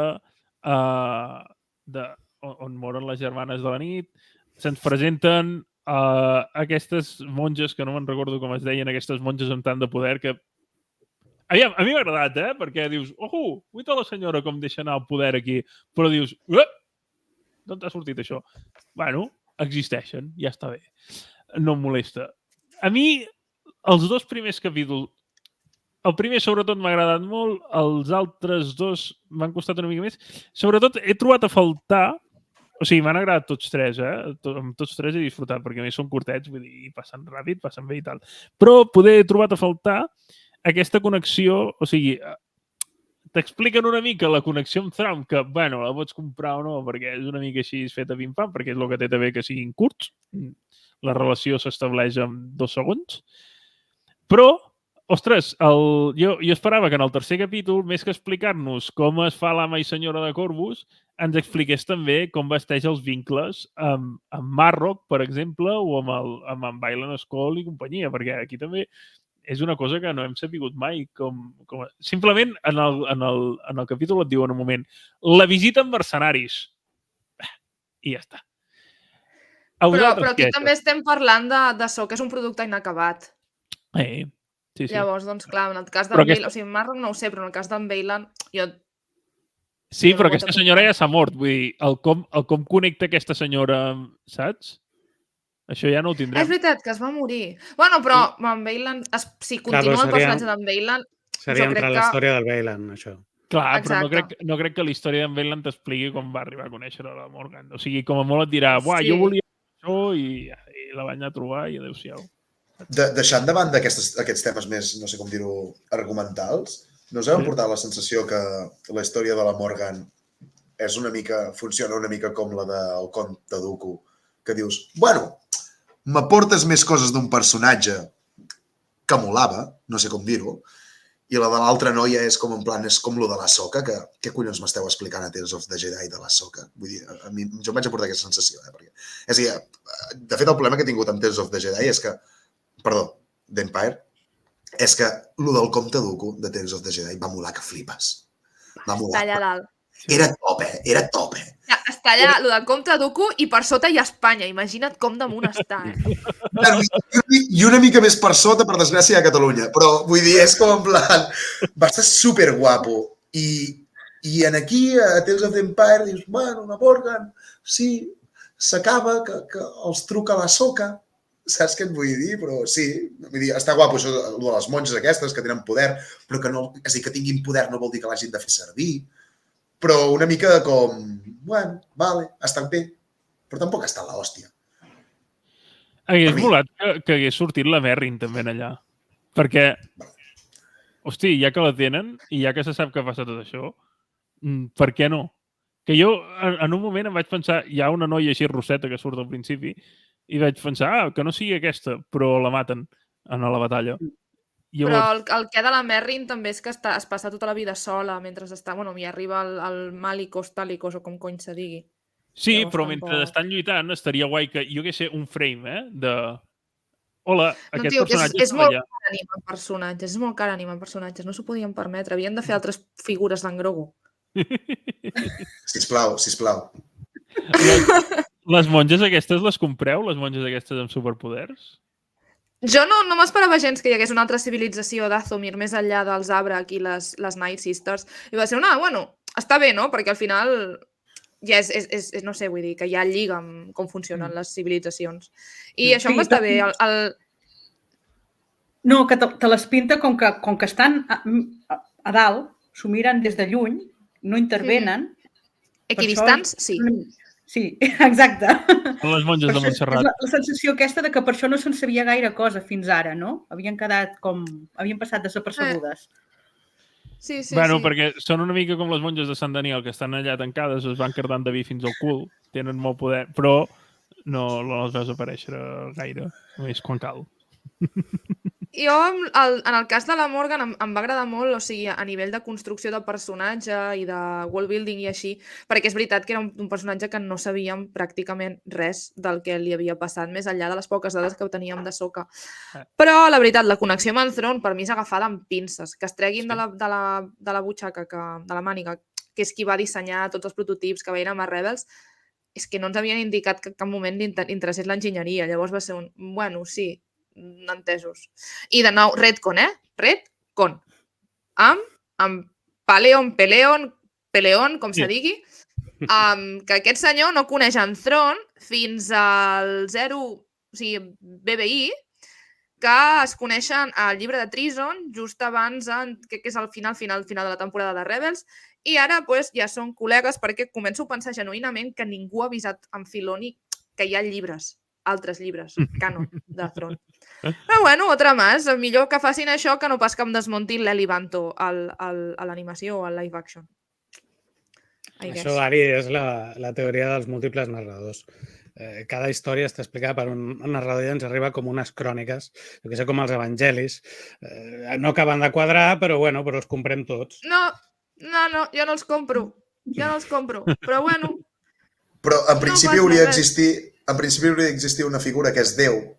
on moren les germanes de la nit. Se'ns presenten aquestes monges, que no me'n recordo com es deien, aquestes monges amb tant de poder que... Aviam, a mi m'ha agradat, perquè dius, guita la senyora com deixa anar el poder aquí, però dius, d'on t'ha sortit això? Bueno, existeixen, ja està bé. No em molesta. A mi, els 2 primers capítols, el primer sobretot m'ha agradat molt, els altres 2 m'han costat una mica més. Sobretot he trobat a faltar, o sigui, m'han agradat tots 3, amb tots 3 he disfrutat, perquè a més són curtets, vull dir, passen ràpid, passen bé i tal. Però poder he trobat a faltar aquesta connexió, o sigui, t'expliquen una mica la connexió amb Thrawn, que, bueno, la pots comprar o no, perquè és una mica així feta pim-pam, perquè és el que té també que siguin curts. La relació s'estableix en 2 segons. Però, ostres, jo esperava que en el tercer capítol, més que explicar-nos com es fa l'ama i senyora de Corvus, ens expliqués també com vesteix els vincles amb Marrock, per exemple, o amb en Baylan Skoll i companyia, perquè aquí també és una cosa que no hem sapigut mai. Simplement, en el capítol et diuen un moment la visita amb mercenaris. I ja està. Però aquí també estem parlant de so, que és un producte inacabat. Sí. Llavors, doncs clar, en el cas d'en Baylan, o sigui, Marrock no ho sé, però en el cas d'en Baylan, jo... Sí, però aquesta senyora ja s'ha mort. Vull dir, el com connecta aquesta senyora, saps? Això ja no ho tindrem. És veritat, que es va morir. Bueno, però en Baylan, si continua el personatge d'en Baylan... Seria entrar a la història del Baylan, això. Clar, però no crec que la història d'en Baylan t'expliqui com va arribar a conèixer la Morgan. O sigui, com a molt et dirà, jo volia això i la vaig anar a trobar i adéu-siau. Deixant de banda aquests temes més, no sé com dir-ho, argumentals, no us heu portat la sensació que la història de la Morgan funciona una mica com la del Comte Dooku, que dius, bueno, m'aportes més coses d'un personatge que molava, no sé com dir-ho, i la de l'altra noia és com en plan, és com lo de l'Ahsoka, que què collons m'esteu explicant a Tales of the Jedi de l'Ahsoka? Vull dir, a mi, jo em vaig aportar aquesta sensació, perquè... És a dir, de fet, el problema que he tingut amb Tales of the Jedi és que, perdó, d'Empire, és que lo del Comte Dooku de Tales of the Jedi va molar que flipes. Va molar. Està allà dalt. Era top, Era top, Està allà, lo del Comte Dooku, i per sota hi ha Espanya. Imagina't com damunt està, I una mica més per sota, per desgràcia, a Catalunya. Però, vull dir, és com en plan... Va estar superguapo. I en aquí, a Tales of the Empire, dius, bueno, una Morgan, sí, s'acaba, que els truca la soca. Saps què et vull dir? Però sí, vull dir, està guapo això de les monges aquestes que tenen poder, però que no... És a dir, que tinguin poder no vol dir que l'hagin de fer servir. Però una mica com, bueno, vale, està bé, però tampoc està a l'hòstia. Hagués molat que hagués sortit la Merrin també allà. Perquè, hosti, ja que la tenen i ja que se sap que passa tot això, per què no? Que jo, en un moment em vaig pensar, hi ha una noia així rosseta que surt al principi, i vaig pensar, que no sigui aquesta, però la maten en la batalla. Però el que de la Merrin també és que es passa tota la vida sola mentre està... Bueno, hi arriba el Malicos, Talicos, o com cony se digui. Sí, però mentre estan lluitant estaria guai que, jo què sé, un frame, de Hola, No, aquest tio, que personatge és estava molt allà. car animar personatges, és molt car animar personatges, no s'ho podien permetre, havien de fer altres figures d'en Grogu. Sisplau, sisplau. Les monges aquestes les compreu? Les monges aquestes amb superpoders? Jo no m'esperava gens que hi hagués una altra civilització d'Azomir més enllà dels Abrak i les Night Sisters. I va ser bueno, està bé, no? Perquè al final ja és no sé, vull dir, que ja lliga amb com funcionen les civilitzacions. I això em va estar bé. No, que te les pinta com que estan a dalt, s'ho miren des de lluny, no intervenen. Equidistants, sí. Sí, exacte. Són les monges de Montserrat. És la sensació aquesta de que per això no se'n sabia gaire cosa fins ara, no? Havien passat desapercebudes. Sí. Perquè són una mica com les monges de Sant Daniel, que estan allà tancades, es van cardant de vi fins al cul, tenen molt poder, però no les veus aparèixer gaire, només quan cal. Jo, en el cas de la Morgan, em va agradar molt, o sigui, a nivell de construcció de personatge i de world building i així, perquè és veritat que era un personatge que no sabíem pràcticament res del que li havia passat, més enllà de les poques dades que teníem de Soka. Però, la veritat, la connexió amb en Thrawn per mi és agafada amb pinces, que es treguin de la butxaca, de la màniga, que és qui va dissenyar tots els prototips que veien amb els Rebels, és que no ens havien indicat que en cap moment li interessés l'enginyeria. Llavors va ser sí, entesos. I de nou, Redcon, Redcon. Amb Peleon, com se digui, que aquest senyor no coneix en Thrawn fins al 0, o sigui, BBI, que es coneixen al llibre de Treason just abans, que és el final de la temporada de Rebels, i ara ja són col·legues perquè començo a pensar genuïnament que ningú ha avisat en Filoni que hi ha altres llibres, canon, de Thrawn. Però otra más. Millor que facin això que no pas que em desmontin l'Eli Banto a l'animació o al live action. Això, Ari, és la teoria dels múltiples narradors. Cada història està explicada per un narrador i ens arriba com unes cròniques, que sé, com els evangelis. No acaben de quadrar, però els comprem tots. No, jo no els compro. Però Però en principi hauria d'existir una figura que és Déu,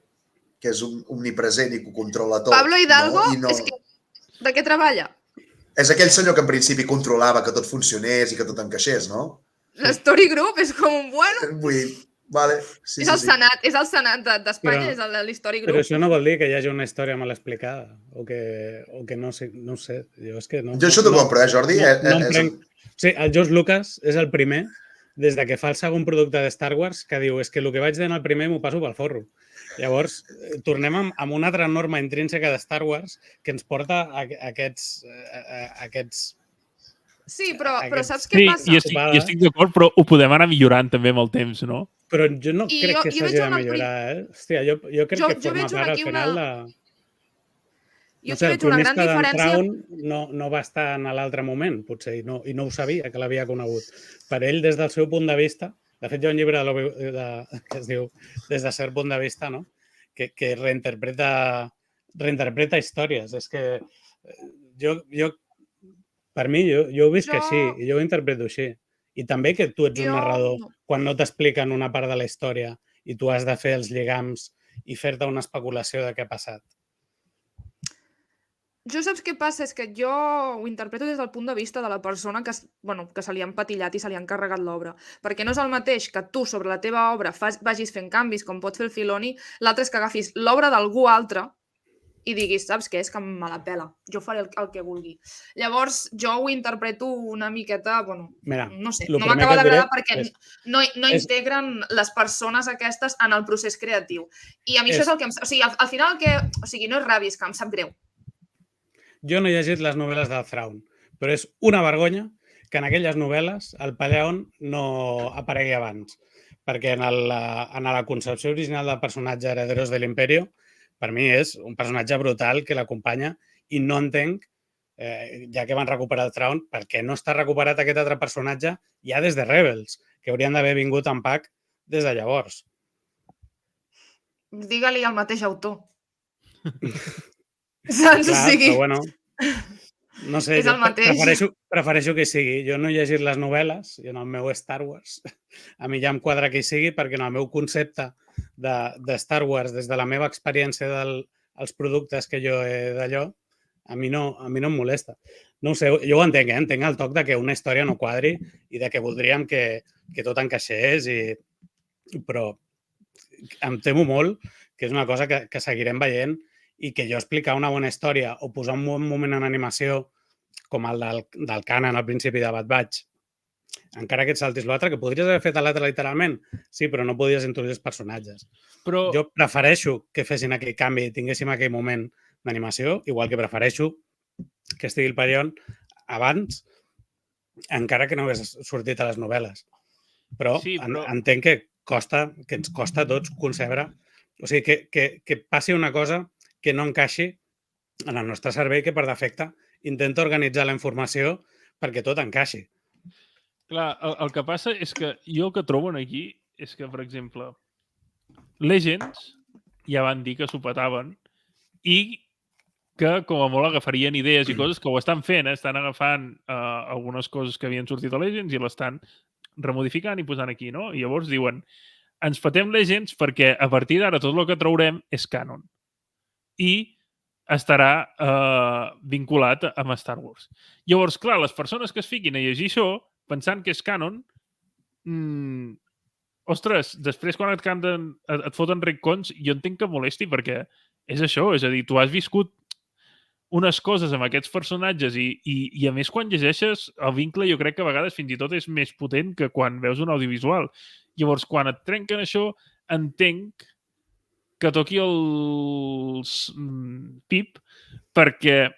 que és omnipresent i que ho controla tot. Pablo Hidalgo, és que de què treballa? És aquell senyor que en principi controlava que tot funcionés i que tot encaixés, no? L'Story Group és com un Vull dir, vale. Sí, és el Senat d'Espanya, és l'Story Group. Però això no vol dir que hi hagi una història mal explicada o que no sé. Jo això t'ho compro, Jordi? Sí, el George Lucas és el primer, des de que fa el segon producte de Star Wars, que diu, és que el que vaig dir en el primer m'ho passo pel forro. Llavors, tornem amb una altra norma intrínseca de Star Wars que ens porta a aquests... Sí, però saps què passa? Sí, i estic d'acord, però ho podem anar millorant també amb el temps, no? Però jo no crec que s'hagi de millorar, Hòstia, jo crec que forma part al final de... Jo veig una gran diferència... Traun no va estar en l'altre moment, potser, i no ho sabia, que l'havia conegut. Per ell, des del seu punt de vista, de fet, hi ha un llibre que es diu Des de cert punt de vista, no? Que reinterpreta històries. És que per mi, jo ho visc així, i jo ho interpreto així. I també que tu ets un narrador quan no t'expliquen una part de la història i tu has de fer els lligams i fer-te una especulació de què ha passat. Jo saps què passa? És que jo ho interpreto des del punt de vista de la persona que se li ha empatillat i se li ha encarregat l'obra. Perquè no és el mateix que tu sobre la teva obra vagis fent canvis com pot fer el Filoni, l'altre és que agafis l'obra d'algú altre i diguis, saps què? És que me la pela. Jo faré el que vulgui. Llavors, jo ho interpreto una miqueta, Mira, no sé, no m'acaba d'agradar perquè no integren les persones aquestes en el procés creatiu. I a mi això és el que... O sigui, al final, no és ràbia, és que em sap greu. Jo no he llegit les novel·les del Thrawn, però és una vergonya que en aquelles novel·les el Peleon no aparegui abans, perquè en la concepció original del personatge Herederos de l'Imperio, per mi és un personatge brutal que l'acompanya i no entenc, ja que van recuperar el Thrawn, perquè no està recuperat aquest altre personatge ja des de Rebels, que haurien d'haver vingut en pack des de llavors. Digue-li al mateix autor. Saps? Clar, però no sé, és el mateix. Prefereixo que sigui. Jo no he llegit les novel·les i en el meu Star Wars a mi ja em quadra que hi sigui perquè en el meu concepte de Star Wars des de la meva experiència dels productes que jo he d'allò, a mi no em molesta. No ho sé, jo ho entenc, entenc el toc de que una història no quadri i de que voldríem que tot encaixés, però em temo molt que és una cosa que seguirem veient i que jo explicar una bona història o posar un bon moment en animació com el del Kanan al principi de Bad Batch, encara que et saltis l'altre, que podries haver fet l'altre literalment, sí, però no podies introduir els personatges. Però... Jo prefereixo que fessin aquell canvi i tinguéssim aquell moment d'animació, igual que prefereixo que estigui el Perion abans, encara que no hagués sortit a les novel·les. Però entenc que ens costa a tots concebre, o sigui, que passi una cosa que no encaixi en el nostre cervell, que per defecte intenta organitzar la informació perquè tot encaixi. Clar, el que passa és que jo el que trobo aquí és que, per exemple, Legends ja van dir que s'ho petaven i que com a molt agafarien idees i coses que ho estan fent, estan agafant algunes coses que havien sortit a Legends i l'estan remodificant i posant aquí, no? I llavors diuen, ens petem Legends perquè a partir d'ara tot el que traurem és canon i estarà vinculat amb Star Wars. Llavors, clar, les persones que es fiquin a llegir això pensant que és canon, ostres, després quan et foten retcons, jo entenc que molesti perquè és això, és a dir, tu has viscut unes coses amb aquests personatges i a més quan llegeixes el vincle jo crec que a vegades fins i tot és més potent que quan veus un audiovisual. Llavors, quan et trenquen això, entenc que toqui els pip perquè,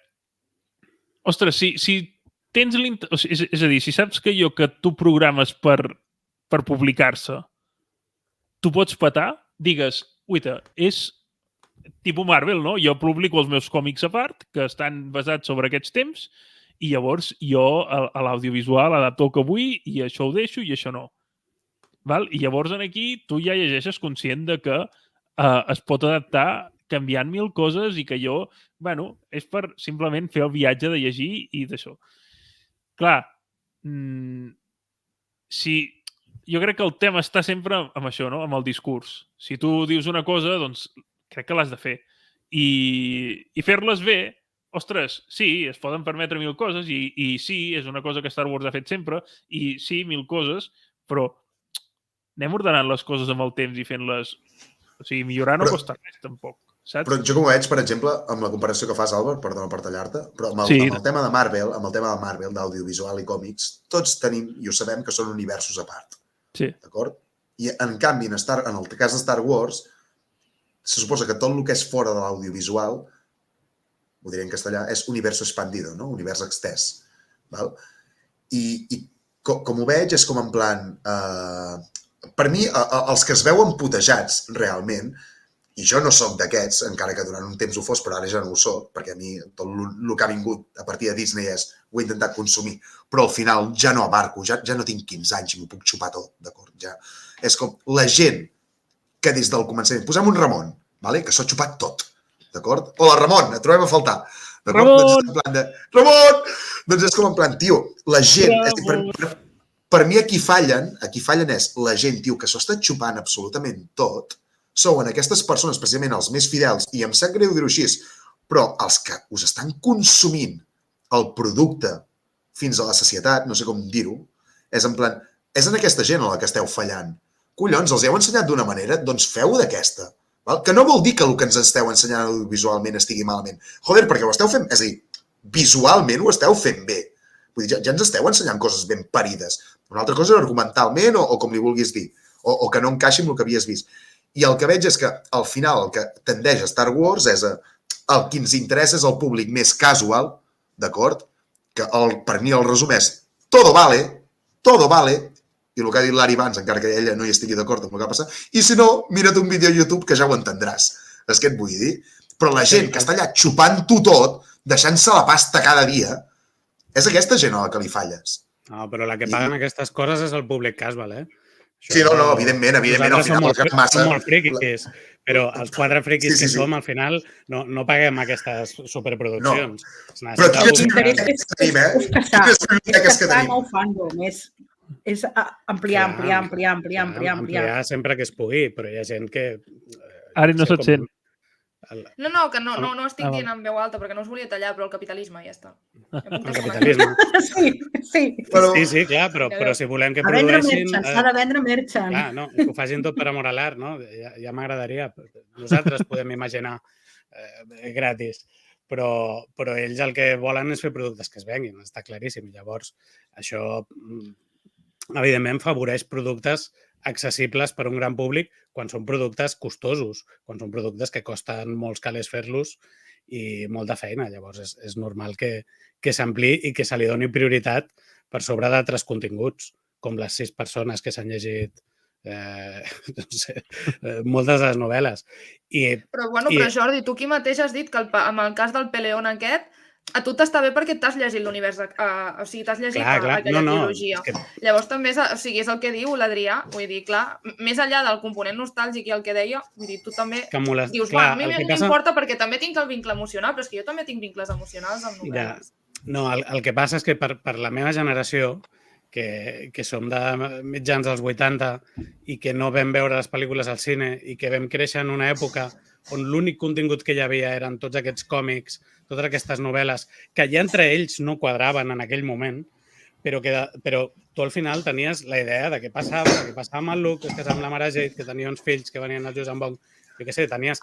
ostres, si tens és a dir, si saps que tu programes per publicar-se, tu pots petar, digues, uita, és tipus Marvel, no? Jo publico els meus còmics a part, que estan basats sobre aquests temps, i llavors jo a l'audiovisual adapto el que vull i això ho deixo i això no. Val? I llavors aquí tu ja llegeixes conscient de que es pot adaptar canviant mil coses i que jo, bueno, és per simplement fer el viatge de llegir i d'això. Clar, jo crec que el tema està sempre amb això, no? Amb el discurs. Si tu dius una cosa, doncs crec que l'has de fer. I fer-les bé, ostres, sí, es poden permetre mil coses i sí, és una cosa que Star Wars ha fet sempre i sí, mil coses, però anem ordenant les coses amb el temps i fent-les... O sigui, millorar no costa res, tampoc. Saps? Però jo com ho veig, per exemple, amb la comparació que fas, Albert, perdona per tallar-te, però amb el tema de Marvel, d'audiovisual i còmics, tots tenim, i ho sabem, que són universos a part. Sí. D'acord? I en canvi, en el cas de Star Wars, se suposa que tot el que és fora de l'audiovisual, ho diré en castellà, és universo expandido, no? Univers extès. Val? I com ho veig és com en plan... Per mi, els que es veuen putejats realment, i jo no soc d'aquests, encara que durant un temps ho fos, però ara ja no ho soc, perquè a mi tot el que ha vingut a partir de Disney ho he intentat consumir, però al final ja no abarco, ja no tinc 15 anys i m'ho puc xupar tot, d'acord? Ja. És com la gent que des del començament... Posem un Ramon, que s'ho ha xupat tot, d'acord? Hola, Ramon, et trobem a faltar. Ramon! Ramon! Doncs és com en plan, tio, la gent... Per mi aquí fallen és la gent, tio, que s'ho està xupant absolutament tot, souen aquestes persones, precisament els més fidels, i em sap greu dir-ho així, però els que us estan consumint el producte fins a la sacietat, no sé com dir-ho, és en plan, és en aquesta gent a la que esteu fallant. Collons, els heu ensenyat d'una manera, doncs feu-ho d'aquesta. Que no vol dir que el que ens esteu ensenyant visualment estigui malament. Joder, perquè ho esteu fent, és a dir, visualment ho esteu fent bé. Vull dir, ja ens esteu ensenyant coses ben parides. Una altra cosa és argumentalment o com li vulguis dir, o que no encaixi amb el que havies vist. I el que veig és que al final el que tendeix a Star Wars és el que ens interessa és el públic més casual, d'acord? Que per mi el resum és todo vale, i el que ha dit l'Ari abans, encara que ella no hi estigui d'acord amb el que ha passat, i si no, mira't un vídeo a YouTube que ja ho entendràs. És què et vull dir? Però la gent que està allà xupant-ho tot, deixant-se la pasta cada dia, és aquesta gent a la que li falles. No, però la que paguen aquestes coses és el públic casual, eh? Sí, no, evidentment, al final som molt friquis, però els 4 friquis que som, al final, no paguem aquestes superproduccions. Però quines biblioteques tenim, eh? Quines biblioteques que tenim? és ampliar, ampliar, ampliar, ampliar, ampliar, ampliar. Ampliar sempre que es pugui, però hi ha gent que... Ari, no se't sent. No, que no estic dient en veu alta perquè no us volia tallar, però el capitalisme, ja està. El capitalisme. Sí. Sí, clar, però si volem que A vendre produeixin... merchant, s'ha de vendre merchant. Clar, no, que ho facin tot per amor a l'art, no? Ja m'agradaria. Nosaltres podem imaginar gratis, però ells el que volen és fer productes que es venguin, està claríssim. Llavors, això, evidentment, favoreix productes accessibles per a un gran públic quan són productes costosos, quan són productes que costen molts calés fer-los i molta feina. Llavors, és normal que s'ampliï i que se li doni prioritat per sobre d'altres continguts, com les 6 persones que s'han llegit moltes de les novel·les. Però Jordi, tu aquí mateix has dit que amb el cas del Peleón aquest, a tu t'està bé perquè t'has llegit l'univers, o sigui, t'has llegit aquella trilogia. Llavors també és el que diu l'Adrià, vull dir, clar, més enllà del component nostàlgic i el que deia, vull dir, tu també dius, a mi m'importa perquè també tinc el vincle emocional, però és que jo també tinc vincles emocionals amb novel·les. No, el que passa és que per la meva generació, que som de mitjans dels 80 i que no vam veure les pel·lícules al cine i que vam créixer en una època on l'únic contingut que hi havia eren tots aquests còmics, totes aquestes novel·les, que ja entre ells no quadraven en aquell moment, però tu al final tenies la idea de què passava amb el Luke, que es casava amb la Mara Jade, que tenia uns fills que venien els Josan Bong, jo què sé, tenies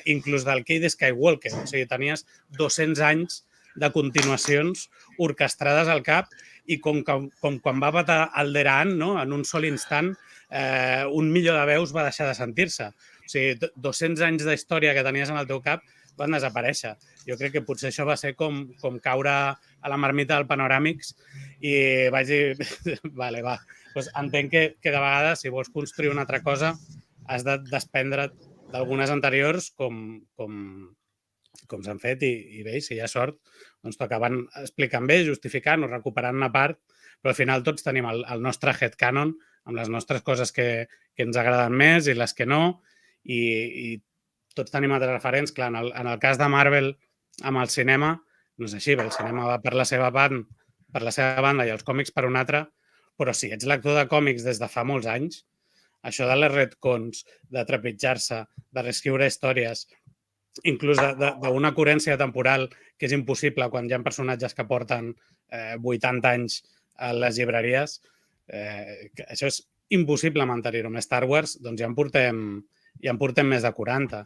inclús del Cade Skywalker, o sigui, tenies 200 anys de continuacions orquestrades al cap i com quan va patar Alderaan, no? En un sol instant, 1 milió de veus va deixar de sentir-se. O sigui, 200 anys d'història que tenies en el teu cap van desaparèixer. Jo crec que potser això va ser com caure a la marmita del Panoràmics i vaig dir, vale, va, doncs entenc que de vegades, si vols construir una altra cosa, has de desprendre't d'algunes anteriors com s'han fet i bé, si hi ha sort, doncs t'ho acaben explicant bé, justificant o recuperant una part, però al final tots tenim el nostre headcanon amb les nostres coses que ens agraden més i les que no, i tots tenim altres referents. Clar, en el cas de Marvel amb el cinema, no és així, el cinema va per la seva banda i els còmics per una altra, però si ets lector de còmics des de fa molts anys, això de les retcons, de trepitjar-se, de reescriure històries, inclús d'una coherència temporal que és impossible quan hi ha personatges que porten 80 anys a les llibreries, això és impossible mantenir-ho. Amb Star Wars doncs ja en portem més de 40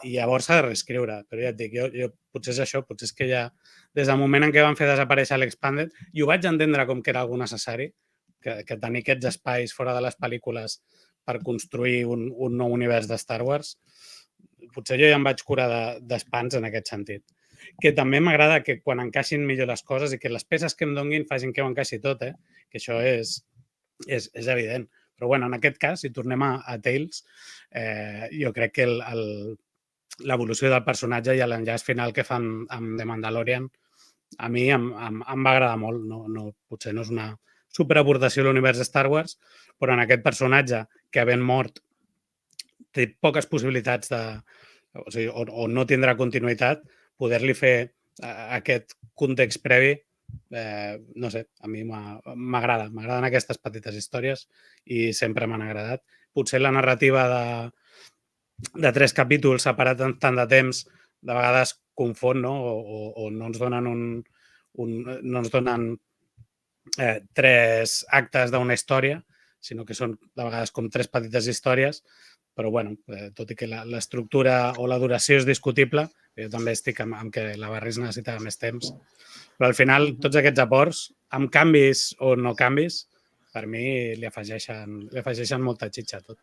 i llavors s'ha de reescriure, però ja et dic, jo potser és això, potser és que ja des del moment en què van fer desaparèixer l'Expanded, i ho vaig entendre com que era algo necessari, que tenir aquests espais fora de les pel·lícules per construir un nou univers de Star Wars, potser jo ja em vaig curar d'espants en aquest sentit. Que també m'agrada que quan encaixin millor les coses i que les peces que em donguin facin que ho encaixi tot, que això és evident. Però bueno, en aquest cas, si tornem a Tales, jo crec que l'evolució del personatge i l'enllaç final que fan amb The Mandalorian a mi em va agradar molt. Potser no és una superaportació a l'univers de Star Wars, però en aquest personatge que havent mort té poques possibilitats o no tindrà continuïtat, poder-li fer aquest context previ, no sé, a mi m'agrada. M'agraden aquestes petites històries i sempre m'han agradat. Potser la narrativa de 3 capítols separats en tant de temps de vegades confon, no? O no ens donen 3 actes d'una història, sinó que són de vegades com 3 petites històries, però bueno, tot i que l'estructura o la duració és discutible, jo també estic amb que la Barris necessitava més temps, però al final tots aquests aports, amb canvis o no canvis, per mi li afegeixen molta xitxa a tot.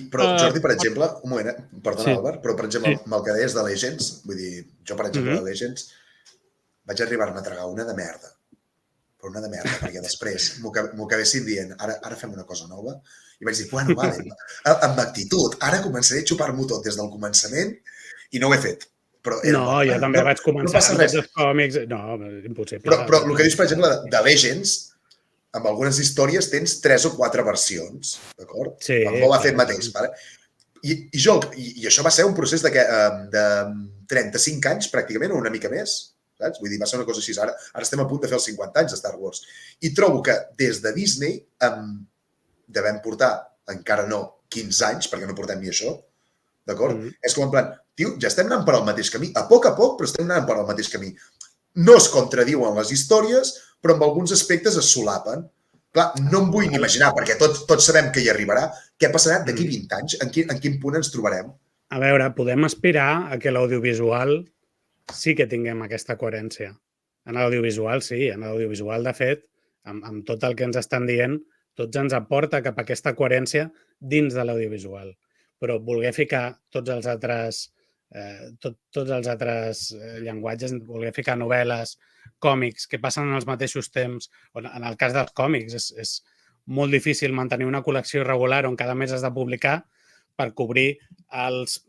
Però Jordi, per exemple, un moment, perdona Albert, però per exemple, amb el que deies de Legends, vull dir, jo per exemple de Legends vaig arribar-me a tragar una de merda, però una de merda, perquè després m'ho acabessin dient, ara fem una cosa nova, i vaig dir, bueno, vale, amb actitud, ara començaré a xupar-m'ho tot des del començament i no ho he fet. No, jo també vaig començar amb tots els còmics, no, impossible. Però el que dius, per exemple, de Legends, amb algunes històries tens 3 o 4 versions, d'acord? Sí. El Boba Fett mateix, vale? I això va ser un procés de 35 anys, pràcticament, o una mica més, saps? Vull dir, va ser una cosa així. Ara estem a punt de fer els 50 anys de Star Wars. I trobo que des de Disney devem portar, encara no 15 anys, perquè no portem ni això, d'acord? És com en plan, tio, ja estem anant per al mateix camí, a poc, però estem anant per al mateix camí. No es contradiuen les històries, però en alguns aspectes es solapen. Clar, no em vull ni imaginar, perquè tots sabem que hi arribarà. Què passarà d'aquí 20 anys? En quin punt ens trobarem? A veure, podem aspirar a que l'audiovisual sí que tinguem aquesta coherència. En l'audiovisual, sí. En l'audiovisual, de fet, amb tot el que ens estan dient, tots ens aporta cap a aquesta coherència dins de l'audiovisual. Però voler ficar tots els altres llenguatges, voler ficar novel·les, còmics que passen en els mateixos temps, en el cas dels còmics és molt difícil mantenir una col·lecció regular on cada mes has de publicar per cobrir els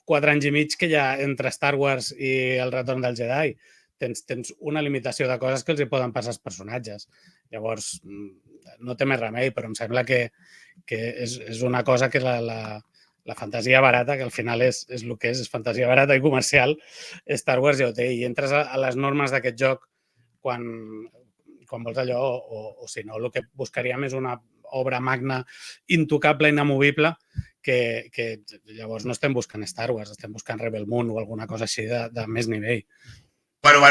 4 anys i mig que hi ha entre Star Wars i el Retorn del Jedi. Tens una limitació de coses que els hi poden passar als personatges. Llavors, no té més remei, però em sembla que és una cosa que la fantasia barata, que al final és el que és fantasia barata i comercial, Star Wars ja ho té. I entres a les normes d'aquest joc quan vols allò, o si no, el que buscaríem és una obra magna, intocable, inamovible, que llavors no estem buscant Star Wars, estem buscant Rebel Moon o alguna cosa així de més nivell. Bueno,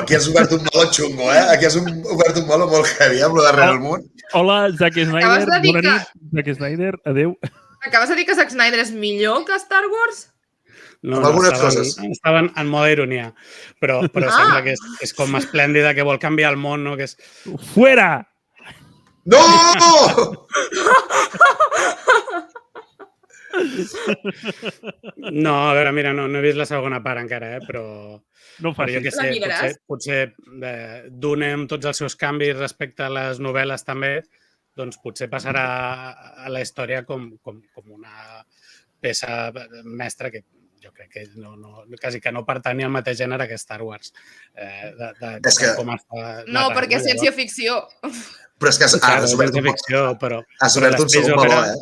aquí has obert un meló xungo, eh? Aquí has obert un meló molt heavy, amb lo de Rebel Moon. Hola, Zack Snyder, bona nit. Zack Snyder, adeu. Acabes de dir que Zack Snyder és millor que Star Wars? No, algunes coses. Estaven en moda ironia, però sembla que és com esplèndida, que vol canviar el món, no? Que és... Fuera! No! No, a veure, mira, no he vist la segona part encara, però... No ho facis. Jo què sé, potser Dune amb tots els seus canvis respecte a les novel·les també, doncs potser passarà a la història com una peça mestra que jo crec que quasi que no pertany al mateix gènere que Star Wars. No, perquè és ciència-ficció. Però és que has obert un segon meló, eh?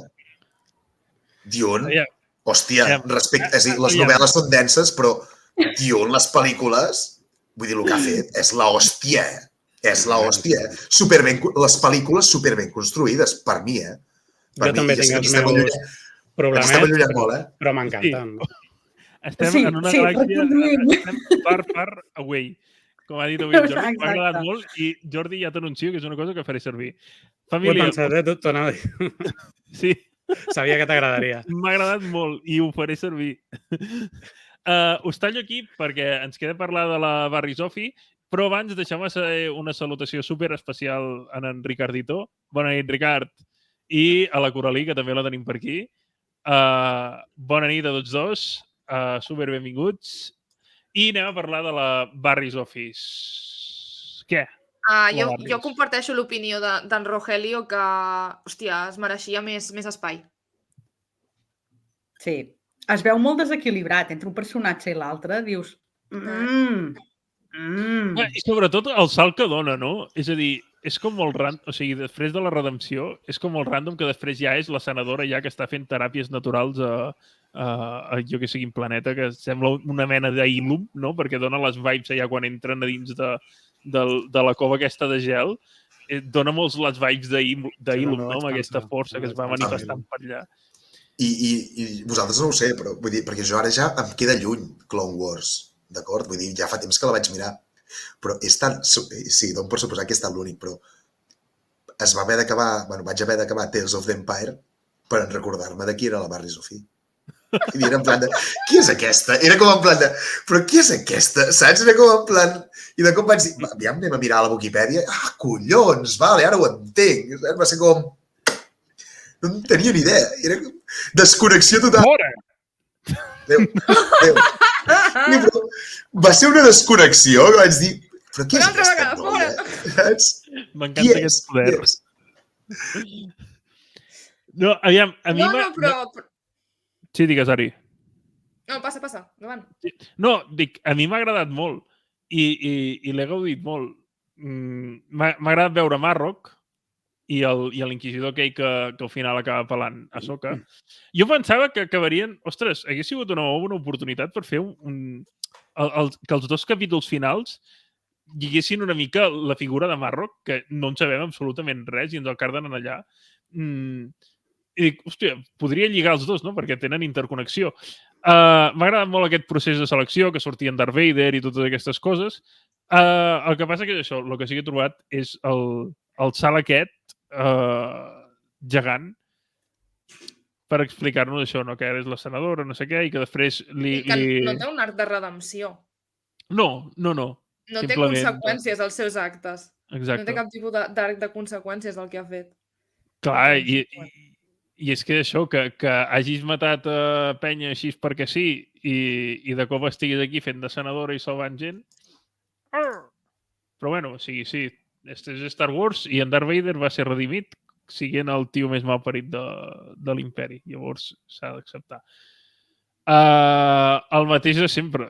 Dune, hòstia, les novel·les són denses, però Dune, les pel·lícules, vull dir, el que ha fet és l'hòstia, és l'hòstia. Les pel·lícules superben construïdes, per mi, eh? Jo també tinc els meus problemes, però m'encanten. Estem en una galàxia far away. Com ha dit avui el Jordi, m'ha agradat molt i Jordi ja t'anuncio que és una cosa que faré servir. Família... Ho he pensat, tu t'anava a dir. Sí. Sabia que t'agradaria. M'ha agradat molt i ho faré servir. Us tallo aquí perquè ens queda parlar de la Barry Sophie, però abans deixeu-me una salutació super especial a en Ricardito. Bona nit, Ricard. I a la Coralí, que també la tenim per aquí. Bona nit a tots dos. Super benvinguts. I anem a parlar de la Barry's Office. Què? Jo comparteixo l'opinió d'en Rogelio que, hòstia, es mereixia més espai. Sí. Es veu molt desequilibrat entre un personatge i l'altre. Dius... I sobretot el salt que dona, no? És a dir, és com molt random, o sigui, després de la redempció, és com molt random que després ja és la senadora ja que està fent teràpies naturals a jo que sé quin planeta, que sembla una mena d'Ilum, no? Perquè dona les vibes allà quan entren a dins de la cova aquesta de gel. Dona molts les vibes d'Ilum, no? Amb aquesta força que es va manifestant per allà. I vosaltres no ho sé, però vull dir, perquè jo ara ja em queda lluny Clone Wars, d'acord? Vull dir, ja fa temps que la vaig mirar. Però és tan... Sí, dono per suposar que és tan l'únic, però vaig haver d'acabar Tales of the Empire per recordar-me de qui era la Barry Sophie. I era en plan de... Qui és aquesta? Era com en plan de... Però qui és aquesta? Saps? Era com en plan... I de cop vaig dir... Aviam, anem a mirar a la Wikipedia. Ah, collons! Vale, ara ho entenc. Va ser com... No en tenia ni idea. Era desconnexió total. Fora! Déu. Però va ser una desconnexió que vaig dir... Però qui és aquesta noia? Saps? M'encanta aquest poder. No, aviam, a mi... No, però... Sí, digues, Ari. No, passa, endavant. No, dic, a mi m'ha agradat molt i l'he gaudit molt. M'ha agradat veure Marroc i l'inquisidor aquell que al final acaba pelant Ahsoka. Jo pensava que acabarien... Ostres, hagués sigut una bona oportunitat per fer que els 2 capítols finals hi haguessin una mica la figura de Marrock, que no en sabem absolutament res i ens el carden allà. I dic, hòstia, podria lligar els dos, no? Perquè tenen interconnexió. M'ha agradat molt aquest procés de selecció, que sortien Darth Vader i totes aquestes coses. El que passa que és això, el que sí que he trobat és el salt aquest gegant per explicar-nos això, no? Que eres la senadora, no sé què, i que després I que no té un arc de redempció. No. No té conseqüències als seus actes. Exacte. No té cap tipus d'arc de conseqüències el que ha fet. Clar, i és que això, que hagis matat penya així perquè sí i de cop estiguis aquí fent de senadora i salvant gent. Però bueno, sí, este és Star Wars i en Darth Vader va ser redimit siguent el tio més malparit de l'imperi. Llavors s'ha d'acceptar. El mateix de sempre.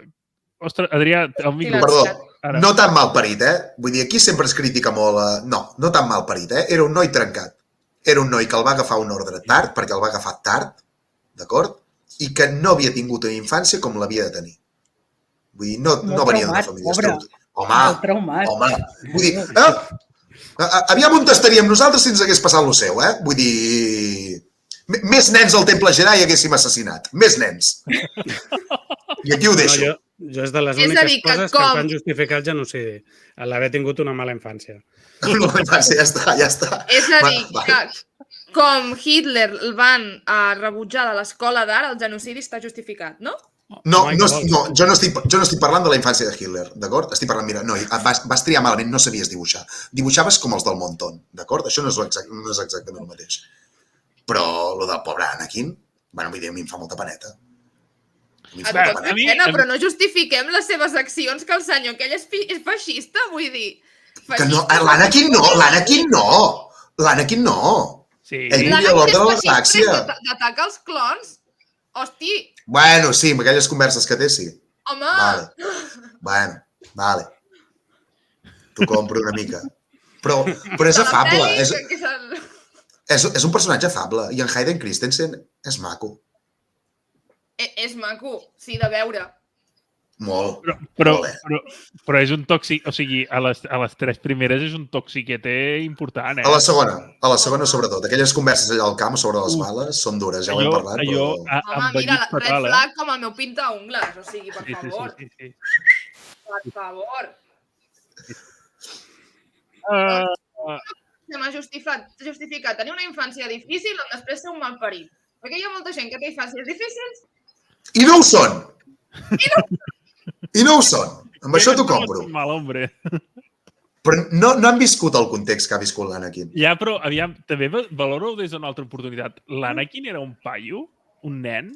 Ostres, Adrià, el micro... Perdó, no tan malparit, Vull dir, aquí sempre es critica molt... No tan malparit, Era un noi trencat. Era un noi que el va agafar un ordre tard, perquè el va agafar tard, d'acord? I que no havia tingut una infància com l'havia de tenir. Vull dir, no venia d'una família estructurada. Home, vull dir, aviam on estaríem nosaltres si ens hagués passat lo seu, Vull dir, més nens al Temple Jedi haguéssim assassinat. Més nens. I aquí ho deixo. Jo és de les úniques coses que em fan justificar el genocidi, l'haver tingut una mala infància. Una mala infància, ja està. És a dir, que com Hitler el van rebutjar de l'escola d'art, el genocidi està justificat, no? No, jo no estic parlant de la infància de Hitler, d'acord? Estic parlant, mira, vas triar malament, no sabies dibuixar. Dibuixaves com els del Montón, d'acord? Això no és exactament el mateix. Però el del pobre Anakin, bueno, vull dir, a mi em fa molta paneta. Et pot fer pena, però no justifiquem les seves accions, que el senyor aquell és feixista, vull dir. L'Anakin no! L'Anakin no! Ell volia l'ordre de la galàxia. D'atacar els clons? Hosti! Bueno, sí, amb aquelles converses que té, sí. Home! Vale. T'ho compro una mica. Però és afable. És un personatge afable. I en Hayden Christensen és maco. És maco, sí, de veure. Molt. Però és un tòxic, o sigui, a les 3 primeres és un tòxiquete important, A la segona sobretot. Aquelles converses allà al camp sobre les bales són dures, ja ho hem parlat. Home, mira, red flag com el meu pintaungles, o sigui, per favor. Per favor. Se m'ha justificat tenir una infància difícil on després ser un malparit. Perquè hi ha molta gent que té infàncies difícils... I no ho són! I no ho són. Amb això t'ho compro. Mal hombre. Però no han viscut el context que ha viscut l'Anakin. Ja, però, aviam, també valoro des d'una altra oportunitat. L'Anakin era un paio, un nen,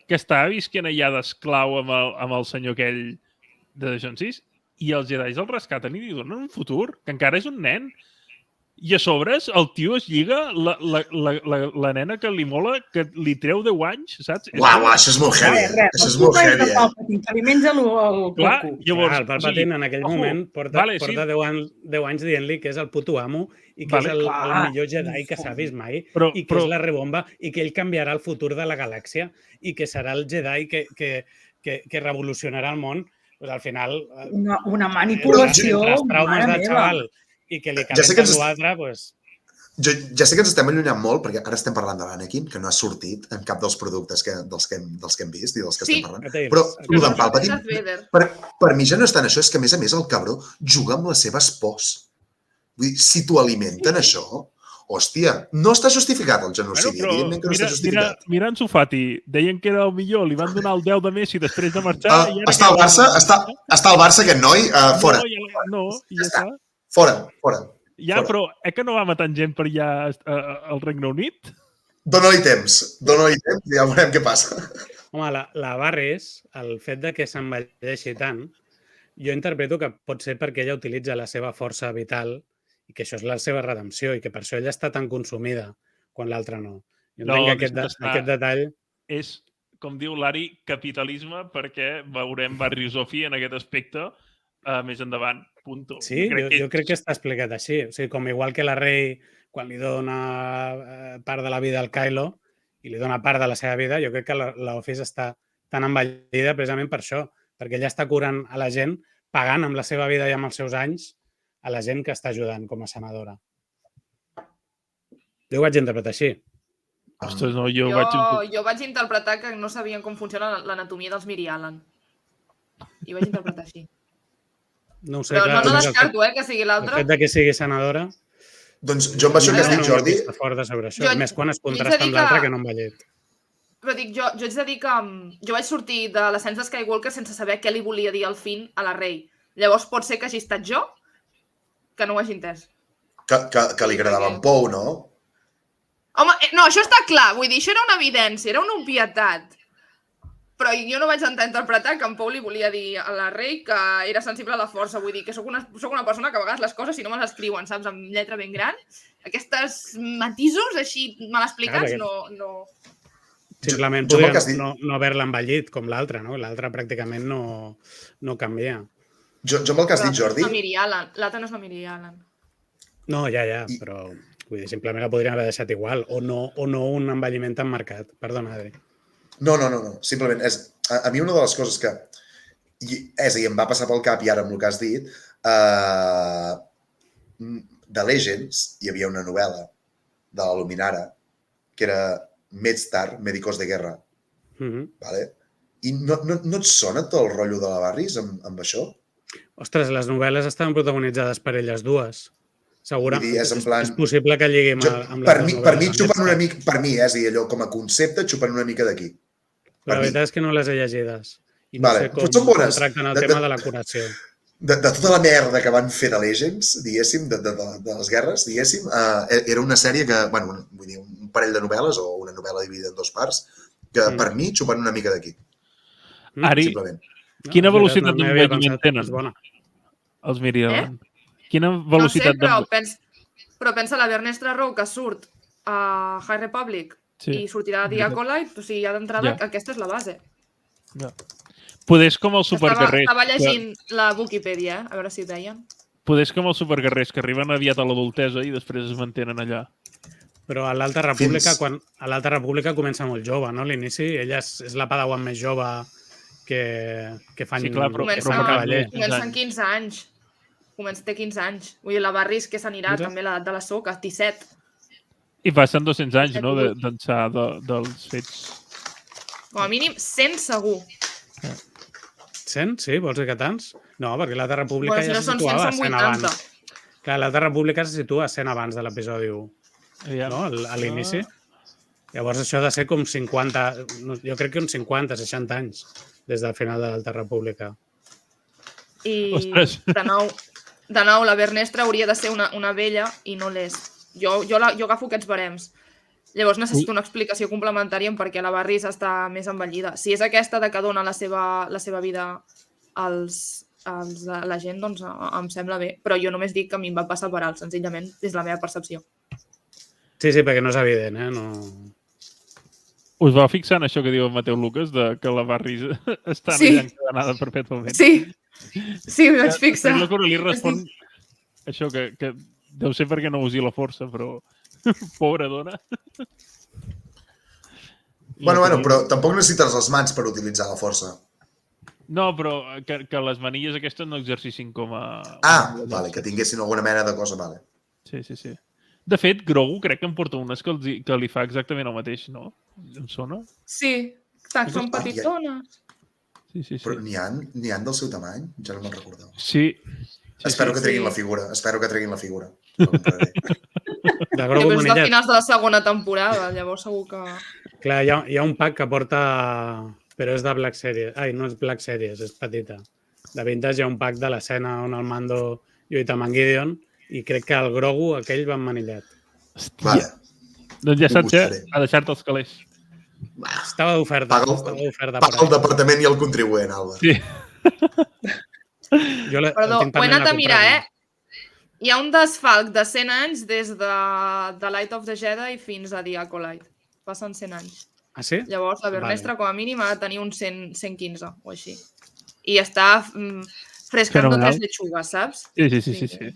que estava visquent allà d'esclau amb el senyor aquell de John 6, i els Jedis el rescaten i li donen un futur, que encara és un nen. I a sobres el tio es lliga la nena que li mola, que li treu 10 anys, saps? Uau, això és molt heavy. Això és molt heavy, Que li menja el coco. El Palpatine en aquell moment porta 10 anys dient-li que és el puto amo i que és el millor Jedi que s'ha vist mai i que és la rebomba i que ell canviarà el futur de la galàxia i que serà el Jedi que revolucionarà el món. Al final... Una manipulació. Entre els traumes del xaval i que li calenta l'altre, doncs... Ja sé que ens estem allunyant molt, perquè ara estem parlant de l'Anakin, que no ha sortit en cap dels productes dels que hem vist i dels que estem parlant. Però el d'en Palpatine, per mi ja no és tant això, és que a més el cabró juga amb les seves pors. Vull dir, si t'ho alimenten això, hòstia, no està justificat el genocidi, evidentment que no està justificat. Mira Ansu Fati, deien que era el millor, li van donar el 10 de Messi després de marxar... Està al Barça, està al Barça aquest noi, fora. No, ja està. Fora. Ja, però que no va matant gent per allà al Regne Unit? Dóna-li temps i ja veurem què passa. Home, la barra és el fet de que s'envelleixi tant. Jo interpreto que pot ser perquè ella utilitza la seva força vital i que això és la seva redempció i que per això ella està tan consumida quan l'altra no. Jo entenc que aquest detall... És, com diu l'Ari, capitalisme, perquè veurem Barrio Sofi en aquest aspecte més endavant. Punto. Sí, jo crec que està explicat així. O sigui, com igual que la Rey, quan li dona part de la vida al Kylo i li dona part de la seva vida, jo crec que l'Office està tan envellida precisament per això, perquè ella està curant a la gent, pagant amb la seva vida i amb els seus anys a la gent que està ajudant com a senadora. Jo ho vaig interpretar així. Ostres, no, jo vaig interpretar que no sabien com funciona l'anatomia dels Miri Allen. I vaig interpretar així. No ho sé, Però clar, no descarto, que sigui el l'altre. fet de que sigui senadora... Doncs jo amb això que has dit, Jordi... No forta sobre això, més quan es contrasta amb l'altre que no amb la llet. Però dic, jo haig de dir que jo vaig sortir de l'ascens de Skywalker sense saber què li volia dir al Finn a la Rey. Llavors pot ser que hagi estat jo que no ho hagi entès. Que li agradava en Pou, no? Home, no, això està clar. Vull dir, això era una evidència, era una obvietat. Però jo no vaig interpretar que en Pou li volia dir a la Rey que era sensible a la força. Vull dir que soc una persona que a vegades les coses, si no me les escriuen, saps, amb lletra ben gran, aquests matisos així mal explicats no... Simplement podien no haver-la envellit com l'altra, no? L'altra pràcticament no canvia. Jo amb el que has dit, Jordi... L'altra no és la Miri Allen. No, ja, però vull dir, simplement la podrien haver deixat igual o no un envelliment tan marcat. Perdona, Adri. No. Simplement, a mi una de les coses que... És a dir, em va passar pel cap i ara amb el que has dit, de Legends hi havia una novel·la de la Luminara que era Medstar, Médicos de Guerra. Vale? I no et sona tot el rotllo de la Barris amb això? Ostres, les novel·les estaven protagonitzades per elles dues. Segurament. És possible que lligui amb les novel·les. Per mi xupen una mica... Per mi, és a dir, allò com a concepte, xupen una mica d'aquí. La veritat és que no les he llegides. I no sé com tracten el tema de la curació. De tota la merda que van fer de Legends, diguéssim, de les guerres, diguéssim, era una sèrie que, bueno, vull dir, un parell de novel·les o una novel·la dividida en 2 parts, que per mi xupen una mica d'aquí. Ari, quina velocitat d'envelliment tenen els Miri Allen? Quina velocitat d'envelliment? Però pensa la Vernestra Rowe que surt a High Republic i sortirà a The Acolyte, o sigui, ja d'entrada aquesta és la base. Podés com els superguerrers... Estava llegint la Wikipedia, a veure si ho deien. Podés com els superguerrers que arriben aviat a l'adultesa i després es mantenen allà. Però a l'Alta República comença molt jove, no? A l'inici ella és la Padawan més jove que fan... Sí, clar, però cavaller. Comencen 15 anys. Té 15 anys. Vull dir, la Barris que s'anirà també a l'edat de la Soca, 17. I passen 200 anys, no?, d'ençà dels fets. Com a mínim, 100 segur. 100? Sí? Vols dir que tants? No, perquè l'Alta República ja se són situava 100, són 100 abans. Clar, l'Alta República se situa 100 abans de l'episodi 1, no? A l'inici. Llavors això ha de ser com 50... Jo crec que uns 50, 60 anys des del final de l'Alta República. I de nou, la Vernestra hauria de ser una vella i no l'és. Jo agafo aquests barems. Llavors necessito una explicació complementària en per què la Barris està més envellida. Si és aquesta de que dona la seva vida a la gent, doncs em sembla bé. Però jo només dic que a mi em va passar per alt, senzillament, des de la meva percepció. Sí, perquè no és evident, No... Us va fixar en això que diu el Mateu Lucas, que la Barris està encadenada perpètuament? Sí, m'hi vaig fixar. La Coralí respon això, que deu ser perquè no usi la força, però pobra dona. Bueno, però tampoc necessites les mans per utilitzar la força. No, però que les manilles aquestes no exercissin com a... Vale, que tinguessin alguna mena de cosa, vale. Sí. De fet, Grogu crec que em porta unes que li fa exactament el mateix, no? Em sona? Sí, són petitones. Sí. Però n'hi ha del seu tamany? Ja no me'n recordava. Sí. Espero que treguin la figura. Llavors és de finals de la segona temporada, llavors segur que... Clar, hi ha un pack que porta... Però és de Black Series. Ai, no és Black Series, és petita. De vintage hi ha un pack de l'escena on el Mando lluita amb en Gideon i crec que el Grogu aquell va emmanillat. Hòstia. Doncs ja saps, a deixar-te els calés. Estava d'oferta. Paga el departament i el contribuent, Albert. Sí. Perdó, ho he anat a mirar, Hi ha un desfalc de 100 anys des de Light of the Jedi fins a The Acolyte. Passen 100 anys. Ah, sí? Llavors, la Vernestra, com a mínim, ha de tenir uns 115 o així. I està frescando 3 lechugues, saps? Sí.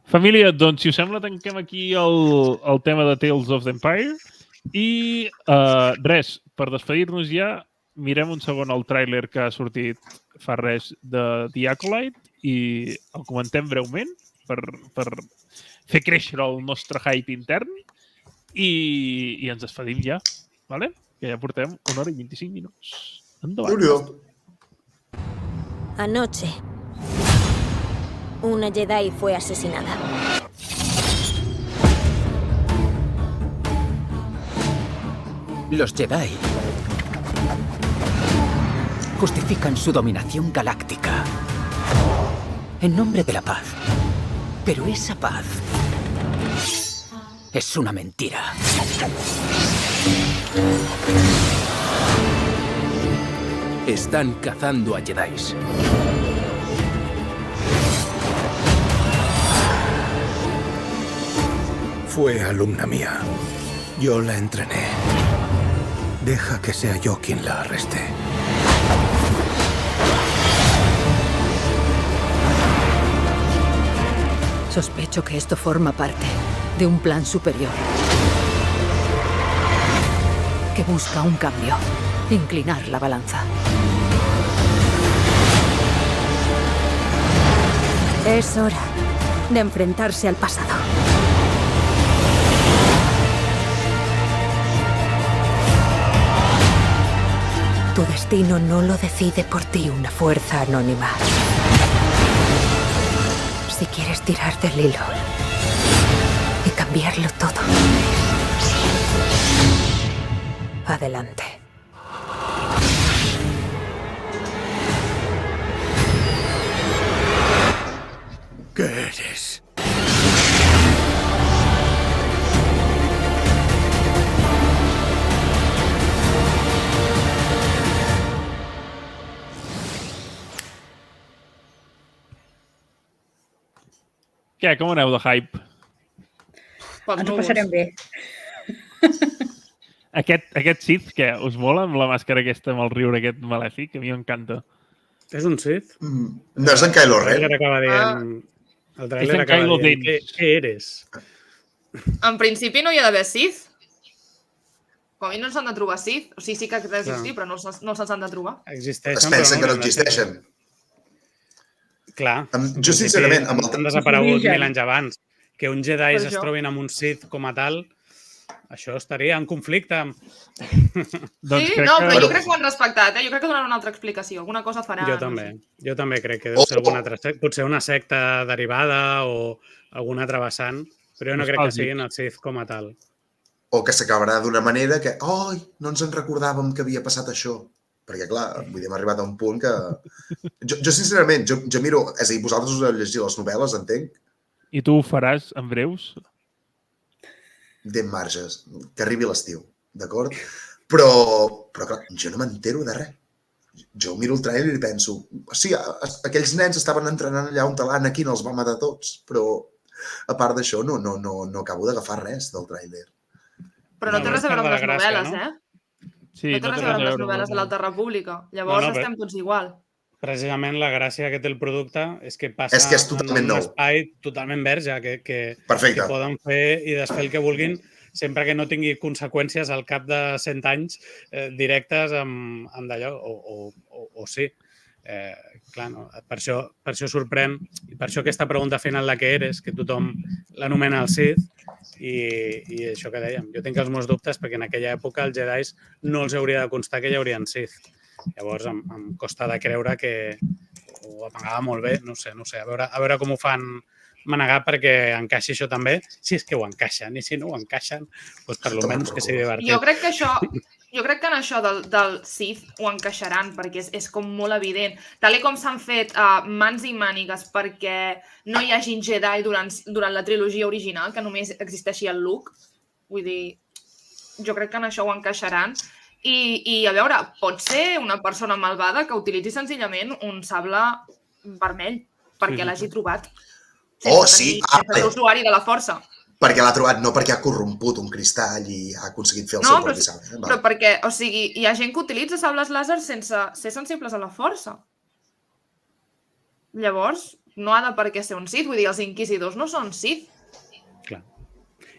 Família, doncs, si us sembla, tanquem aquí el tema de Tales of the Empire i res, per despedir-nos ja, mirem un segon el tràiler que ha sortit fa res de The Acolyte i el comentem breument per fer créixer el nostre hype intern i ens despedim ja, ¿vale? Que ja portem 1 hora i 25 minuts. Endavant. Déu-n'hi-do. Anoche, una Jedi fue asesinada. Los Jedi justifican su dominación galáctica en nombre de la paz. Pero esa paz es una mentira. Están cazando a Jedis. Fue alumna mía. Yo la entrené. Deja que sea yo quien la arreste. Sospecho que esto forma parte de un plan superior que busca un cambio, inclinar la balanza. Es hora de enfrentarse al pasado. Tu destino no lo decide por ti una fuerza anónima. Si quieres tirar del hilo y cambiarlo todo, adelante. ¿Qué eres? Què, com aneu de hype? Ens ho passarem bé. Aquest Sith, què? Us mola amb la màscara aquesta, amb el riure aquest malèfic? A mi m'encanta. És un Sith? No és en Kylo Ren? El trailer acaba dient, què eres? En principi no hi ha d'haver Sith. Com a mi no s'han de trobar Sith. O sigui, sí que ha d'existir, però no se'ls han de trobar. Existeixen, es pensen que no existeixen. Clar. Jo, sincerament, amb el... Han desaparegut 1000 anys abans. Que un Jedi es trobin amb un Sith com a tal, això estaria en conflicte. Sí, no, però jo crec que ho han respectat. Jo crec que donaran una altra explicació. Alguna cosa faran. Jo també crec que deu ser alguna altra secta, potser una secta derivada o alguna altra vessant, però jo no crec que siguin el Sith com a tal. O que s'acabarà d'una manera que, oi, no ens en recordàvem que havia passat això. Perquè, clar, vull dir, hem arribat a un punt que... Jo sincerament, jo miro... És a dir, vosaltres us heu llegit les novel·les, entenc? I tu ho faràs en breus? Dem marges, que arribi l'estiu, d'acord? Però, clar, jo no m'entero de res. Jo miro el trailer i penso... Sí, aquells nens estaven entrenant allà on l'Anakin els va matar tots, però a part d'això no acabo d'agafar res del trailer. Però no té res a veure amb les novel·les, eh? Sí, no té res a veure amb les novel·les de l'Alta República. Llavors estem tots igual. Precisament la gràcia que té el producte és que passa en un espai totalment verge, que poden fer i desfer el que vulguin sempre que no tingui conseqüències al cap de 100 anys directes amb d'allò, o sí. Clar, no? Per això sorprèn, i per això aquesta pregunta final de què eres, que tothom l'anomena el Sith, i això que dèiem, jo tinc els meus dubtes perquè en aquella època els Jedis no els hauria de constar que hi haurien Sith. Llavors em costa de creure que ho amagava molt bé, no sé, a veure com ho fan manegar perquè encaixi això també, si és que ho encaixen, i si no ho encaixen, doncs per almenys que sigui divertit. Jo crec que en això del Sith ho encaixaran, perquè és com molt evident. Tal com s'han fet mans i mànigues perquè no hi hagin Jedi durant la trilogia original, que només existeixi el Luke, vull dir, jo crec que en això ho encaixaran. I a veure, pot ser una persona malvada que utilitzi senzillament un sable vermell perquè l'hagi trobat. Sense ser usuari de la força. Perquè l'ha trobat, no perquè ha corromput un cristall i ha aconseguit fer el seu propi sable. Però perquè, o sigui, hi ha gent que utilitza sables làser sense ser sensibles a la força. Llavors, no ha de per què ser un Sith. Vull dir, els inquisidors no són Sith. Clar.